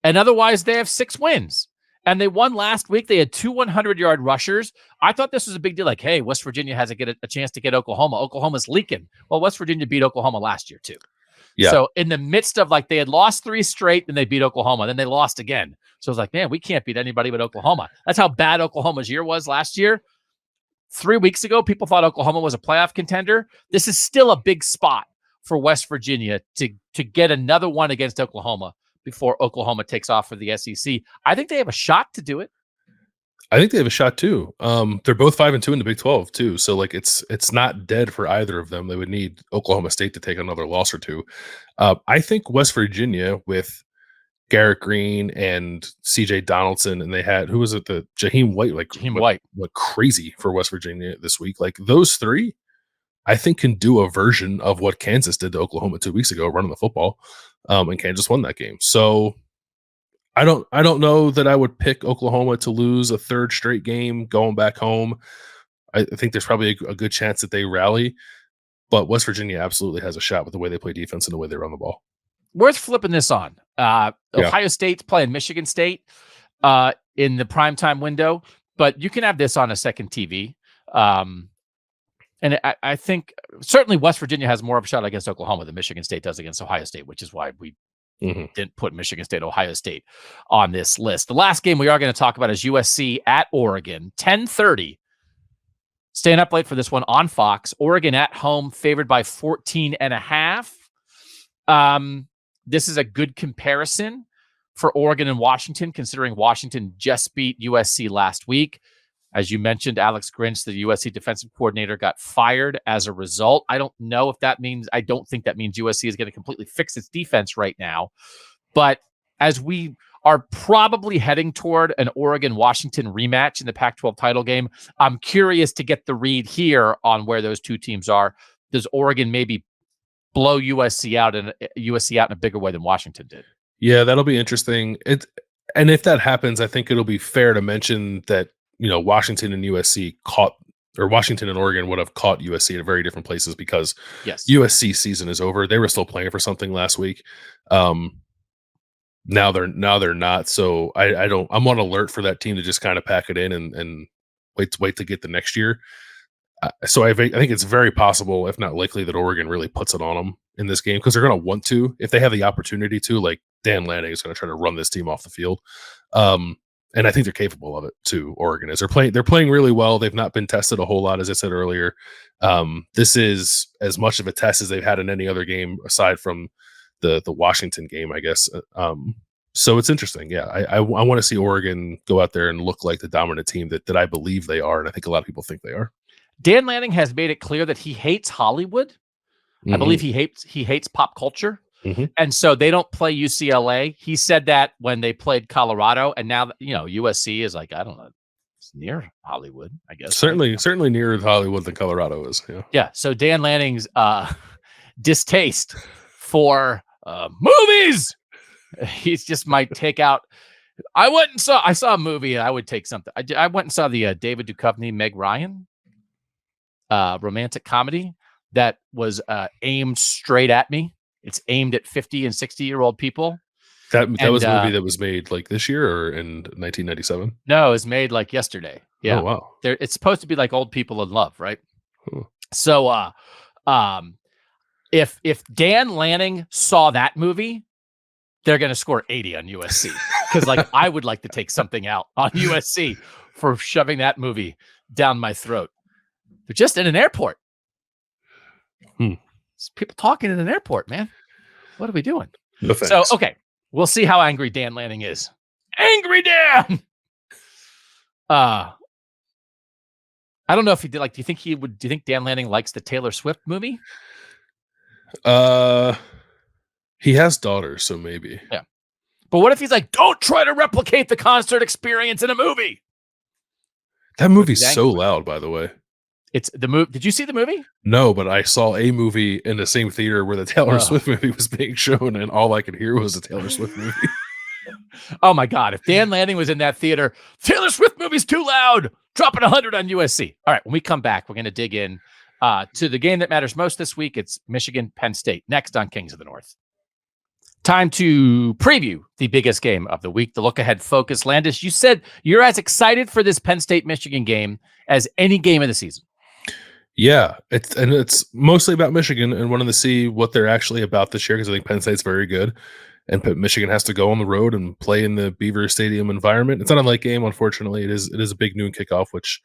And otherwise, they have 6 wins. And they won last week. They had 2 100-yard rushers. I thought this was a big deal. Like, hey, West Virginia has a chance to get Oklahoma. Oklahoma's leaking. Well, West Virginia beat Oklahoma last year too. Yeah. So in the midst of they had lost 3 straight, then they beat Oklahoma, then they lost again. So it's like, man, we can't beat anybody but Oklahoma. That's how bad Oklahoma's year was last year. 3 weeks ago, people thought Oklahoma was a playoff contender. This is still a big spot for West Virginia to get another one against Oklahoma before Oklahoma takes off for the SEC. I think they have a shot to do it. I think they have a shot too. They're both 5-2 in the Big 12 too. So it's not dead for either of them. They would need Oklahoma State to take another loss or two. I think West Virginia with Garrett Green and CJ Donaldson, and they had, who was it? The Jaheim White, went crazy for West Virginia this week. Those three, I think, can do a version of what Kansas did to Oklahoma 2 weeks ago, running the football. And Kansas won that game. So I don't know that I would pick Oklahoma to lose a third straight game going back home. I think there's probably a good chance that they rally, but West Virginia absolutely has a shot with the way they play defense and the way they run the ball. Worth flipping this on. Ohio State's playing Michigan State in the primetime window, but you can have this on a second TV. And I think certainly West Virginia has more of a shot against Oklahoma than Michigan State does against Ohio State, which is why we didn't put Michigan State, Ohio State on this list. The last game we are going to talk about is USC at Oregon, 10:30. Staying up late for this one on Fox. Oregon at home, favored by 14.5. This is a good comparison for Oregon and Washington, considering Washington just beat USC last week. As you mentioned, Alex Grinch, the USC defensive coordinator, got fired as a result. I don't think that means USC is going to completely fix its defense right now. But as we are probably heading toward an Oregon-Washington rematch in the Pac-12 title game, I'm curious to get the read here on where those two teams are. Does Oregon maybe blow USC out in a bigger way than Washington did? Yeah, that'll be interesting. And if that happens, I think it'll be fair to mention that Washington and Washington and Oregon would have caught USC at very different places because USC season is over. They were still playing for something last week. Now they're not. So I'm on alert for that team to just kind of pack it in and wait to get the next year. So I think it's very possible, if not likely, that Oregon really puts it on them in this game because they're going to want to, if they have the opportunity to. Like Dan Lanning is going to try to run this team off the field. And I think they're capable of it too. Oregon is. They're playing really well. They've not been tested a whole lot, as I said earlier. This is as much of a test as they've had in any other game aside from the Washington game, I guess. So it's interesting. Yeah, I want to see Oregon go out there and look like the dominant team that I believe they are, and I think a lot of people think they are. Dan Lanning has made it clear that he hates Hollywood. I believe he hates pop culture. And so they don't play UCLA. He said that when they played Colorado, and now USC is like, I don't know, it's near Hollywood, I guess. Certainly nearer Hollywood than Colorado is. Yeah. So Dan Lanning's distaste for movies, he just might take out. I saw a movie and I would take something. I went and saw the David Duchovny, Meg Ryan romantic comedy that was aimed straight at me. It's aimed at 50 and 60-year-old people. That was a movie that was made like this year or in 1997? No, it was made like yesterday. Yeah. Oh, wow. It's supposed to be like old people in love, right? Huh. So if Dan Lanning saw that movie, they're going to score 80 on USC. Because I would like to take something out on USC for shoving that movie down my throat. They're just in an airport. It's people talking in an airport, man. What are we doing? No thanks. So, okay. We'll see how angry Dan Lanning is. Angry Dan! I don't know if he did. Do you think Dan Lanning likes the Taylor Swift movie? He has daughters, so maybe. Yeah. But what if he's like, don't try to replicate the concert experience in a movie? That movie's so loud, by the way. It's the movie. Did you see the movie? No, but I saw a movie in the same theater where the Taylor Swift movie was being shown, and all I could hear was the Taylor Swift movie. Oh my God. If Dan Lanning was in that theater, Taylor Swift movie's too loud. Dropping 100 on USC. All right. When we come back, we're going to dig in to the game that matters most this week. It's Michigan, Penn State. Next on Kings of the North. Time to preview the biggest game of the week, the look-ahead focus. Landis, you said you're as excited for this Penn State-Michigan game as any game of the season. Yeah, it's mostly about Michigan and wanting to see what they're actually about this year because I think Penn State's very good, and Michigan has to go on the road and play in the Beaver Stadium environment. It's not a late game, unfortunately. It is a big noon kickoff, which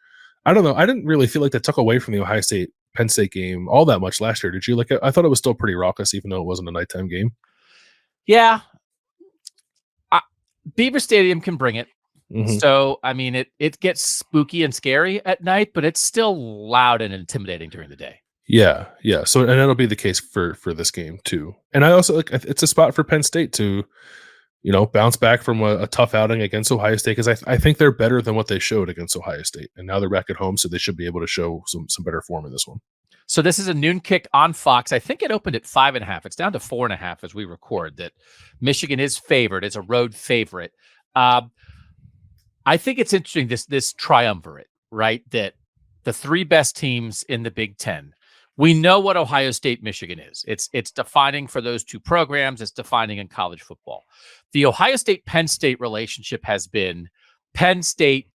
I don't know. I didn't really feel like that took away from the Ohio State Penn State game all that much last year. Did you? Like, I thought it was still pretty raucous, even though it wasn't a nighttime game. Yeah, Beaver Stadium can bring it. Mm-hmm. So, I mean, it gets spooky and scary at night, but it's still loud and intimidating during the day. Yeah. So, and that'll be the case for this game too. And I also like it's a spot for Penn State to, bounce back from a tough outing against Ohio State because I think they're better than what they showed against Ohio State, and now they're back at home, so they should be able to show some better form in this one. So this is a noon kick on Fox. I think it opened at 5.5. It's down to 4.5 as we record. That Michigan is favored. It's a road favorite. I think it's interesting, this triumvirate, right? That the three best teams in the Big Ten. We know what Ohio State, Michigan is. It's defining for those two programs. It's defining in college football. The Ohio State Penn State relationship has been Penn State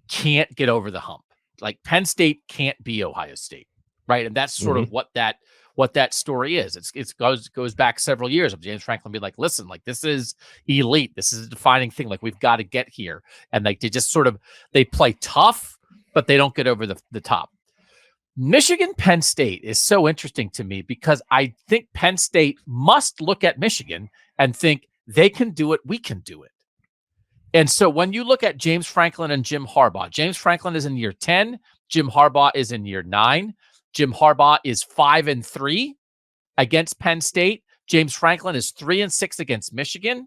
can't get over the hump. Like Penn State can't be Ohio State, right? And that's sort of what that story is. It goes back several years of James Franklin being like, listen, like this is elite. This is a defining thing. Like we've got to get here. And like they just sort of, they play tough, but they don't get over the top. Michigan Penn State is so interesting to me because I think Penn State must look at Michigan and think they can do it. We can do it. And so when you look at James Franklin and Jim Harbaugh, James Franklin is in year 10. Jim Harbaugh is in year 9. Jim Harbaugh is 5-3 against Penn State. James Franklin is 3-6 against Michigan.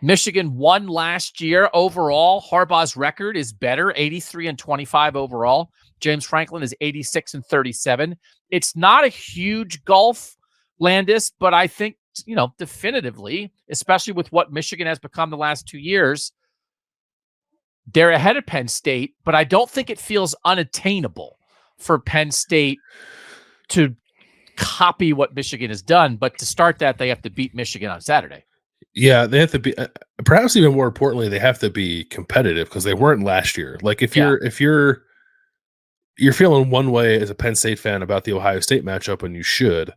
Michigan won last year overall. Harbaugh's record is better, 83-25 overall. James Franklin is 86-37. It's not a huge gulf, Landis, but I think, definitively, especially with what Michigan has become the last 2 years, they're ahead of Penn State, but I don't think it feels unattainable for Penn State to copy what Michigan has done. But to start that, they have to beat Michigan on Saturday. Yeah, they have to be. Perhaps even more importantly, they have to be competitive because they weren't last year. Like if you're feeling one way as a Penn State fan about the Ohio State matchup, and you should,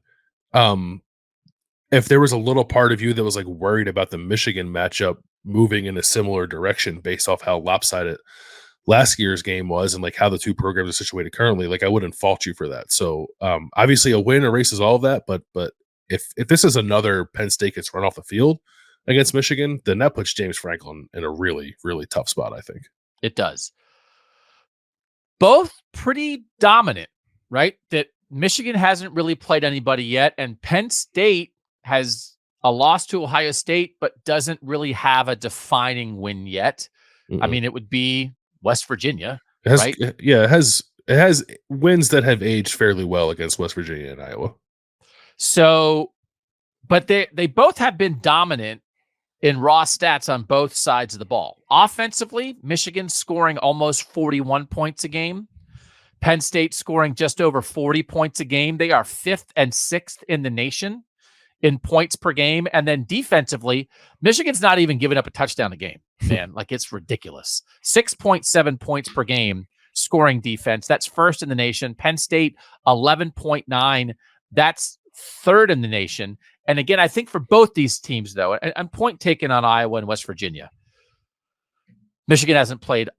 if there was a little part of you that was like worried about the Michigan matchup moving in a similar direction based off how lopsided last year's game was and like how the two programs are situated currently, like I wouldn't fault you for that. So obviously a win erases all of that, but if this is another Penn State gets run off the field against Michigan, then that puts James Franklin in a really, really tough spot, I think. It does. Both pretty dominant, right? That Michigan hasn't really played anybody yet, and Penn State has a loss to Ohio State, but doesn't really have a defining win yet. Mm-hmm. I mean, it would be West Virginia, right? Yeah, it has wins that have aged fairly well against West Virginia and Iowa. So, but they both have been dominant in raw stats on both sides of the ball. Offensively, Michigan scoring almost 41 points a game. Penn State scoring just over 40 points a game. They are 5th and 6th in the nation in points per game. And then defensively, Michigan's not even giving up a touchdown a game, man. Like it's ridiculous. 6.7 points per game scoring defense. That's 1st in the nation. Penn State, 11.9. That's 3rd in the nation. And again, I think for both these teams, though, and point taken on Iowa and West Virginia, Michigan hasn't played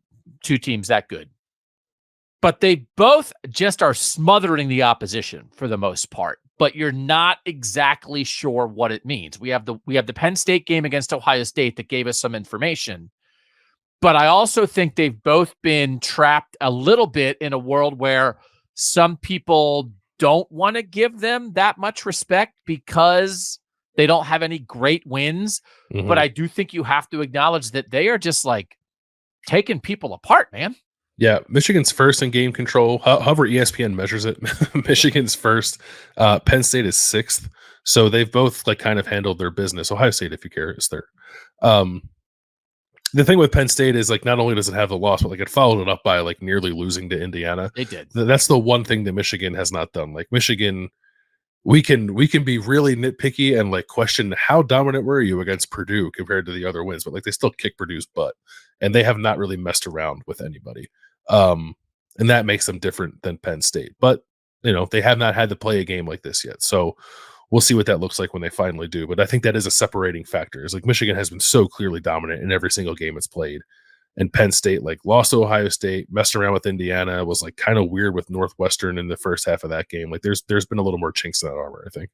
two teams that good. But they both just are smothering the opposition for the most part. But you're not exactly sure what it means. We have the Penn State game against Ohio State that gave us some information. But I also think they've both been trapped a little bit in a world where some people don't want to give them that much respect because they don't have any great wins. Mm-hmm. But I do think you have to acknowledge that they are just like taking people apart, man. Yeah, Michigan's first in game control. However ESPN measures it, Michigan's first. Penn State is 6th. So they've both like kind of handled their business. Ohio State, if you care, is 3rd. The thing with Penn State is like not only does it have the loss, but like it followed it up by like nearly losing to Indiana. They did. That's the one thing that Michigan has not done. Like Michigan we can be really nitpicky and like question how dominant were you against Purdue compared to the other wins, but like they still kick Purdue's butt, and they have not really messed around with anybody, and that makes them different than Penn State. But they have not had to play a game like this yet, so we'll see what that looks like when they finally do. But I think that is a separating factor. Is like Michigan has been so clearly dominant in every single game it's played, and Penn State like lost to Ohio State, messed around with Indiana, was like kind of weird with Northwestern in the first half of that game. Like there's been a little more chinks in that armor, I think.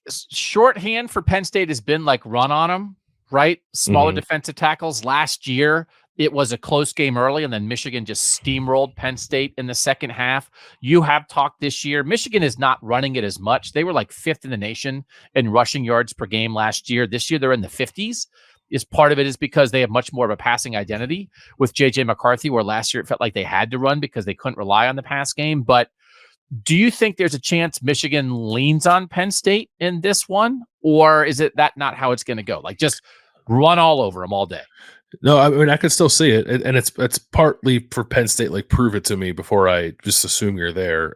Shorthand for Penn State has been like run on them, right? Smaller defensive tackles. Last year, it was a close game early, and then Michigan just steamrolled Penn State in the second half. You have talked this year. Michigan is not running it as much. They were like 5th in the nation in rushing yards per game last year. This year, they're in the 50s. Is part of it is because they have much more of a passing identity with J.J. McCarthy, where last year it felt like they had to run because they couldn't rely on the pass game. But do you think there's a chance Michigan leans on Penn State in this one, or is it that not how it's going to go? Like just run all over them all day? No, I mean I could still see it, and it's partly for Penn State. Like prove it to me before I just assume you're there.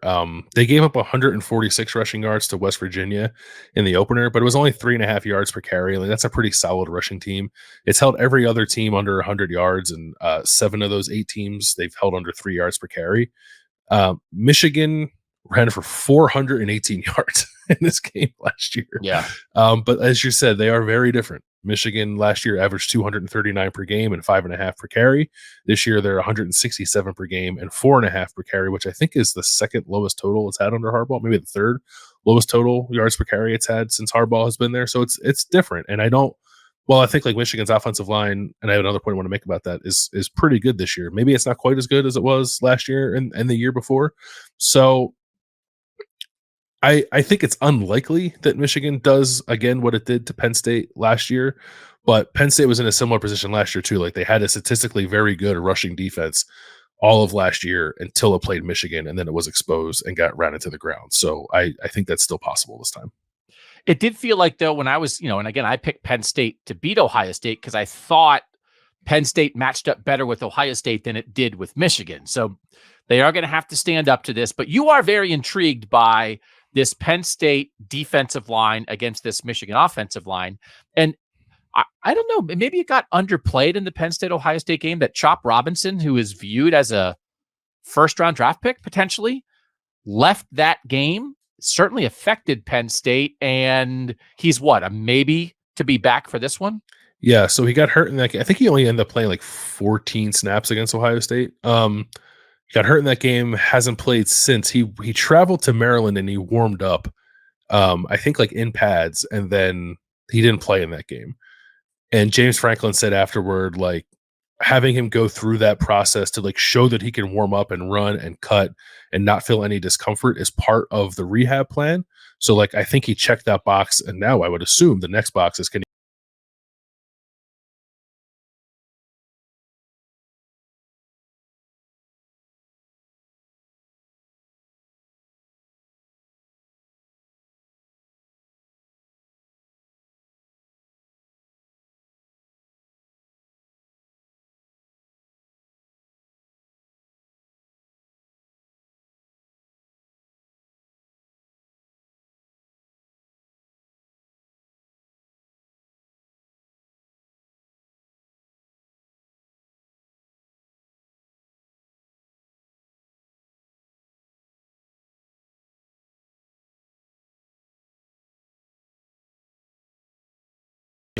They gave up 146 rushing yards to West Virginia in the opener, but it was only 3.5 yards per carry. Like that's a pretty solid rushing team. It's held every other team under 100 yards, and 7 of those 8 teams they've held under 3 yards per carry. Michigan ran for 418 yards in this game last year. Yeah. But as you said, they are very different. Michigan last year averaged 239 per game and 5.5 per carry. This year they're 167 per game and 4.5 per carry, which I think is the second lowest total it's had under Harbaugh, maybe the third lowest total yards per carry it's had since Harbaugh has been there. So it's different. And I think like Michigan's offensive line, and I have another point I want to make about that, is pretty good this year. Maybe it's not quite as good as it was last year and the year before. So I think it's unlikely that Michigan does again what it did to Penn State last year, but Penn State was in a similar position last year too. Like they had a statistically very good rushing defense all of last year until it played Michigan, and then it was exposed and got ran into the ground. So I think that's still possible this time. It did feel like though when I was, and again I picked Penn State to beat Ohio State because I thought Penn State matched up better with Ohio State than it did with Michigan. So they are going to have to stand up to this, but you are very intrigued by this Penn State defensive line against this Michigan offensive line. And I don't know, maybe it got underplayed in the Penn State-Ohio State game that Chop Robinson, who is viewed as a first-round draft pick potentially, left that game, certainly affected Penn State, and he's a maybe to be back for this one? Yeah, so he got hurt in that game. I think he only ended up playing like 14 snaps against Ohio State. He got hurt in that game, hasn't played since. He traveled to Maryland and he warmed up, I think like in pads, and then he didn't play in that game. And James Franklin said afterward, like having him go through that process to like show that he can warm up and run and cut and not feel any discomfort is part of the rehab plan. So like I think he checked that box, and now I would assume the next box is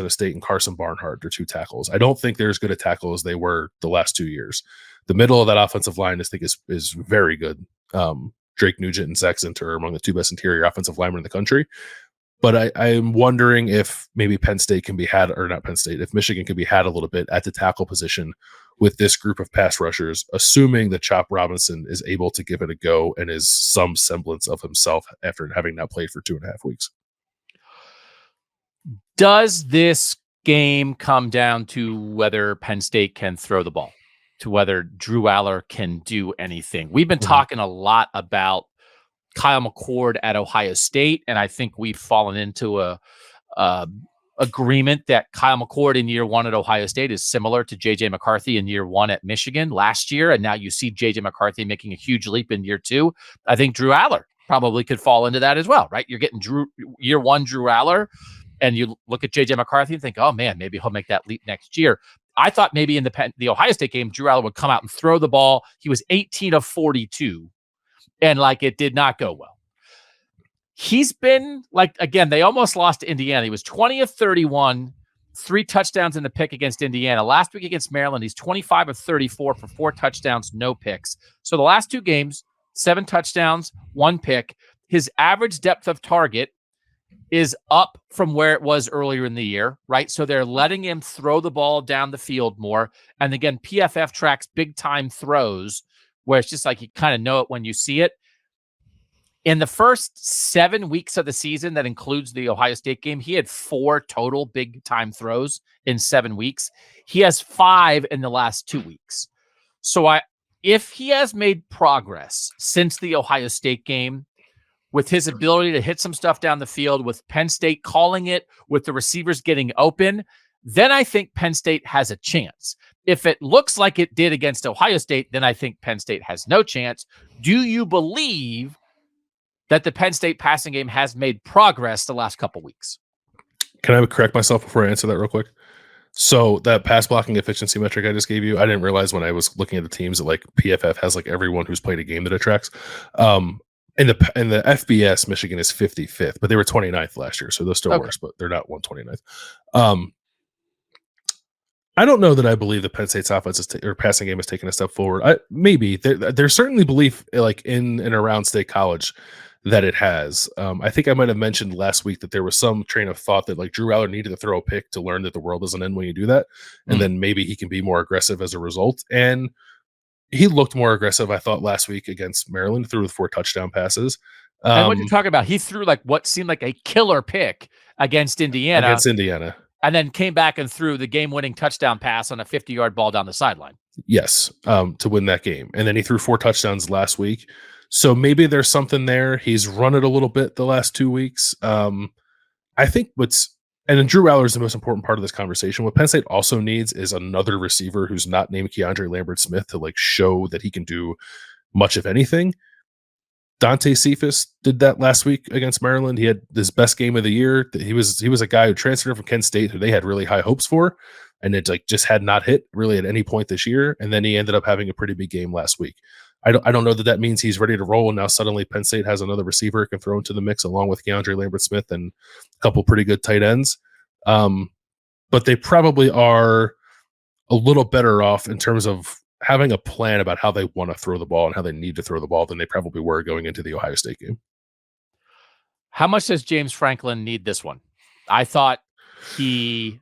State and Carson Barnhart are 2 tackles. I don't think they're as good a tackle as they were the last 2 years. The middle of that offensive line, I think, is very good. Drake Nugent and Zach Zinter are among the 2 best interior offensive linemen in the country. But I'm wondering if maybe Penn State can be had, or not Penn State, if Michigan can be had a little bit at the tackle position with this group of pass rushers, assuming that Chop Robinson is able to give it a go and is some semblance of himself after having not played for 2.5 weeks. Does this game come down to whether Penn State can throw the ball, to whether Drew Aller can do anything? We've been talking a lot about Kyle McCord at Ohio State, and I think we've fallen into a agreement that Kyle McCord in year 1 at Ohio State is similar to J.J. McCarthy in year 1 at Michigan last year, and now you see J.J. McCarthy making a huge leap in year 2. I think Drew Aller probably could fall into that as well, right? You're getting year one Drew Aller, and you look at J.J. McCarthy and think, oh, man, maybe he'll make that leap next year. I thought maybe in the Ohio State game, Drew Aller would come out and throw the ball. He was 18 of 42, and it did not go well. He's been again, they almost lost to Indiana. He was 20 of 31, 3 touchdowns in the pick against Indiana. Last week against Maryland, he's 25 of 34 for 4 touchdowns, no picks. So the last 2 games, 7 touchdowns, 1 pick. His average depth of target is up from where it was earlier in the year, right? So they're letting him throw the ball down the field more. And again, PFF tracks big time throws where it's just you kind of know it when you see it. In the first 7 weeks of the season, that includes the Ohio State game, he had 4 total big time throws in 7 weeks. He has 5 in the last 2 weeks. So if he has made progress since the Ohio State game with his ability to hit some stuff down the field, with Penn State calling it, with the receivers getting open, then I think Penn State has a chance. If it looks like it did against Ohio State, then I think Penn State has no chance. Do you believe that the Penn State passing game has made progress the last couple weeks? Can I correct myself before I answer that real quick? So that pass blocking efficiency metric I just gave you, I didn't realize when I was looking at the teams that PFF has everyone who's played a game that it tracks. In the FBS, Michigan is 55th, but they were 29th last year, so they're still worse, but they're not 129th. I don't know that I believe the Penn State's offense or passing game has taken a step forward. Maybe there's certainly belief in and around State College that it has. I think I might have mentioned last week that there was some train of thought that Drew Aller needed to throw a pick to learn that the world doesn't end when you do that, and then maybe he can be more aggressive as a result. And he looked more aggressive, I thought, last week against Maryland, threw with 4 touchdown passes. And what you're talking about, he threw what seemed like a killer pick against Indiana. And then came back and threw the game-winning touchdown pass on a 50-yard ball down the sideline. Yes, to win that game. And then he threw 4 touchdowns last week. So maybe there's something there. He's run it a little bit the last 2 weeks. I think and then Drew Aller is the most important part of this conversation. What Penn State also needs is another receiver who's not named Keandre Lambert-Smith to show that he can do much of anything. Dante Cephas did that last week against Maryland. He had his best game of the year. He was a guy who transferred from Kent State, who they had really high hopes for, and it just had not hit really at any point this year. And then he ended up having a pretty big game last week. I don't know that means he's ready to roll, and now suddenly Penn State has another receiver it can throw into the mix along with Keandre Lambert-Smith and a couple pretty good tight ends. But they probably are a little better off in terms of having a plan about how they want to throw the ball and how they need to throw the ball than they probably were going into the Ohio State game. How much does James Franklin need this one? I thought he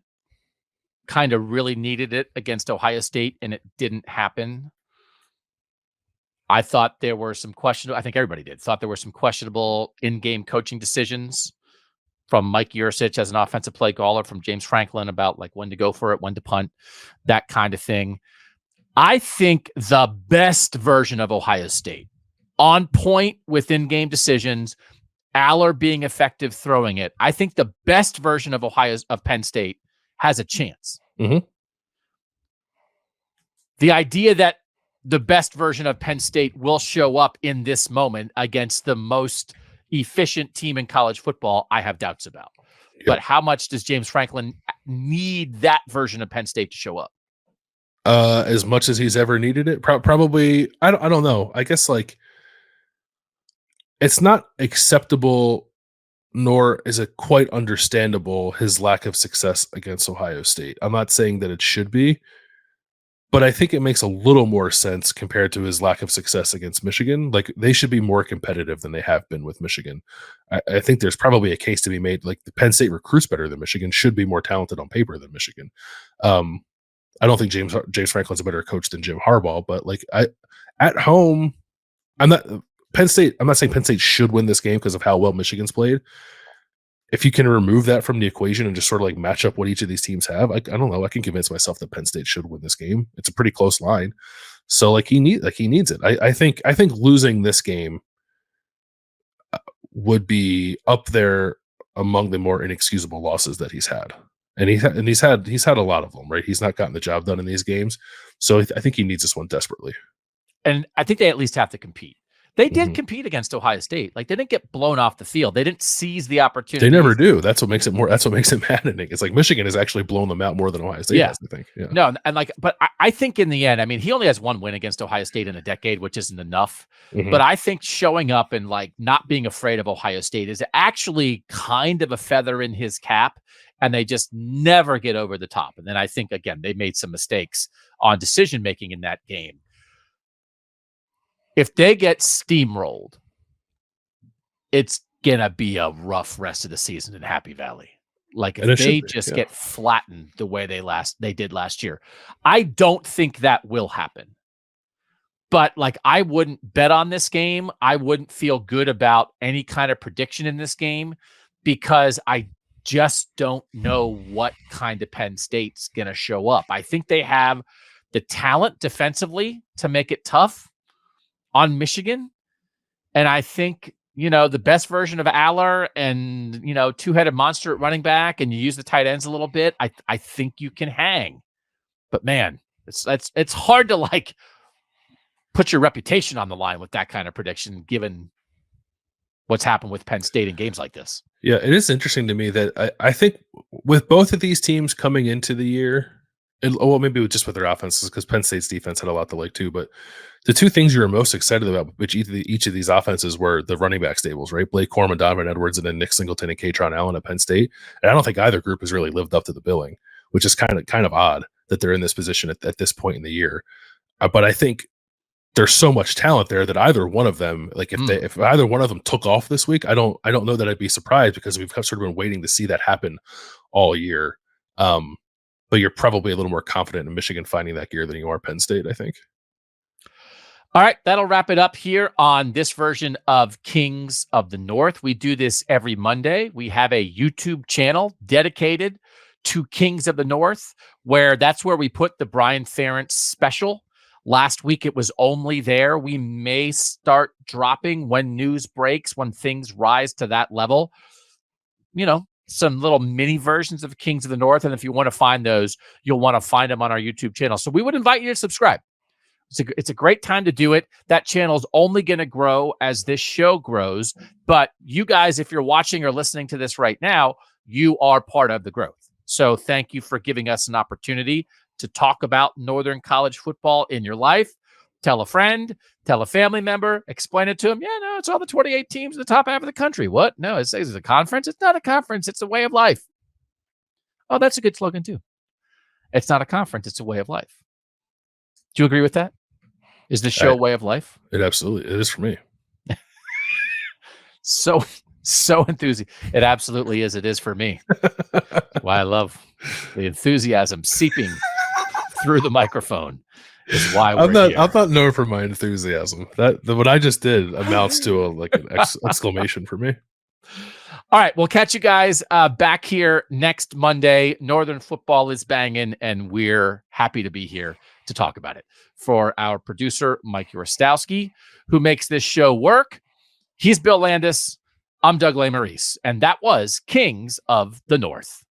kind of really needed it against Ohio State, and it didn't happen. I thought there were some questionable, I think everybody did, thought there were some questionable in-game coaching decisions from Mike Yursich as an offensive play caller, from James Franklin about when to go for it, when to punt, that kind of thing. I think the best version of Ohio State, on point with in-game decisions, Aller being effective throwing it, I think the best version of Penn State has a chance. Mm-hmm. The idea that the best version of Penn State will show up in this moment against the most efficient team in college football, I have doubts about. Yep. But how much does James Franklin need that version of Penn State to show up? As much as he's ever needed it, probably. I don't know. I guess it's not acceptable, nor is it quite understandable his lack of success against Ohio State. I'm not saying that it should be, but I think it makes a little more sense compared to his lack of success against Michigan. They should be more competitive than they have been with Michigan. I think there's probably a case to be made. The Penn State recruits better than Michigan, should be more talented on paper than Michigan. I don't think James Franklin's a better coach than Jim Harbaugh, but at home, I'm not saying Penn State should win this game because of how well Michigan's played. If you can remove that from the equation and just sort of match up what each of these teams have, I don't know. I can convince myself that Penn State should win this game. It's a pretty close line. So he needs it. I think losing this game would be up there among the more inexcusable losses that he's had. And he's had a lot of them, right? He's not gotten the job done in these games. So I think he needs this one desperately. And I think they at least have to compete. They did compete against Ohio State. Like, they didn't get blown off the field. They didn't seize the opportunity. They never do. That's what makes it maddening. It's like Michigan has actually blown them out more than Ohio State has, I think. Yeah. No, and like, but I think in the end, I mean, he only has one win against Ohio State in a decade, which isn't enough. But I think showing up and like not being afraid of Ohio State is actually kind of a feather in his cap, and they just never get over the top. And then I think, again, they made some mistakes on decision making in that game. If they get steamrolled, it's gonna be a rough rest of the season in Happy Valley. Like, if they just get flattened the way they did last year. I don't think that will happen. But like, I wouldn't bet on this game. I wouldn't feel good about any kind of prediction in this game because I just don't know what kind of Penn State's gonna show up. I think they have the talent defensively to make it tough on Michigan. And I think, the best version of Aller and, two-headed monster at running back, and you use the tight ends a little bit, I think you can hang. But man, it's hard to like put your reputation on the line with that kind of prediction, given what's happened with Penn State in games like this. Yeah, it is interesting to me that I think with both of these teams coming into the year, maybe just with their offenses, because Penn State's defense had a lot to like too, but the two things you were most excited about, which each of these offenses, were the running back stables, right? Blake Corum, Donovan Edwards, and then Nick Singleton and Katron Allen at Penn State. And I don't think either group has really lived up to the billing, which is kind of odd that they're in this position at this point in the year. But I think there's so much talent there that either one of them, like if either one of them took off this week, I don't know that I'd be surprised, because we've sort of been waiting to see that happen all year. But you're probably a little more confident in Michigan finding that gear than you are Penn State, I think. All right, that'll wrap it up here on this version of Kings of the North. We do this every Monday. We have a YouTube channel dedicated to Kings of the North, that's where we put the Brian Ferentz special. Last week, it was only there. We may start dropping when news breaks, when things rise to that level. Some little mini versions of Kings of the North. And if you want to find those, you'll want to find them on our YouTube channel. So we would invite you to subscribe. It's a great time to do it. That channel is only going to grow as this show grows. But you guys, if you're watching or listening to this right now, you are part of the growth. So thank you for giving us an opportunity to talk about Northern college football in your life. Tell a friend, tell a family member, explain it to them. Yeah, no, it's all the 28 teams in the top half of the country. What? No, it's a conference. It's not a conference. It's a way of life. Oh, that's a good slogan too. It's not a conference. It's a way of life. Do you agree with that? Is this show a way of life? It absolutely it is for me. So enthusiastic. It absolutely is. It is for me. Why I love the enthusiasm seeping through the microphone is why we're here. I'm not known for my enthusiasm. What I just did amounts to an exclamation for me. All right, we'll catch you guys back here next Monday. Northern football is banging, and we're happy to be here to talk about it. For our producer, Mike Urostowski, who makes this show work, he's Bill Landis. I'm Doug Lesmerises, and that was Kings of the North.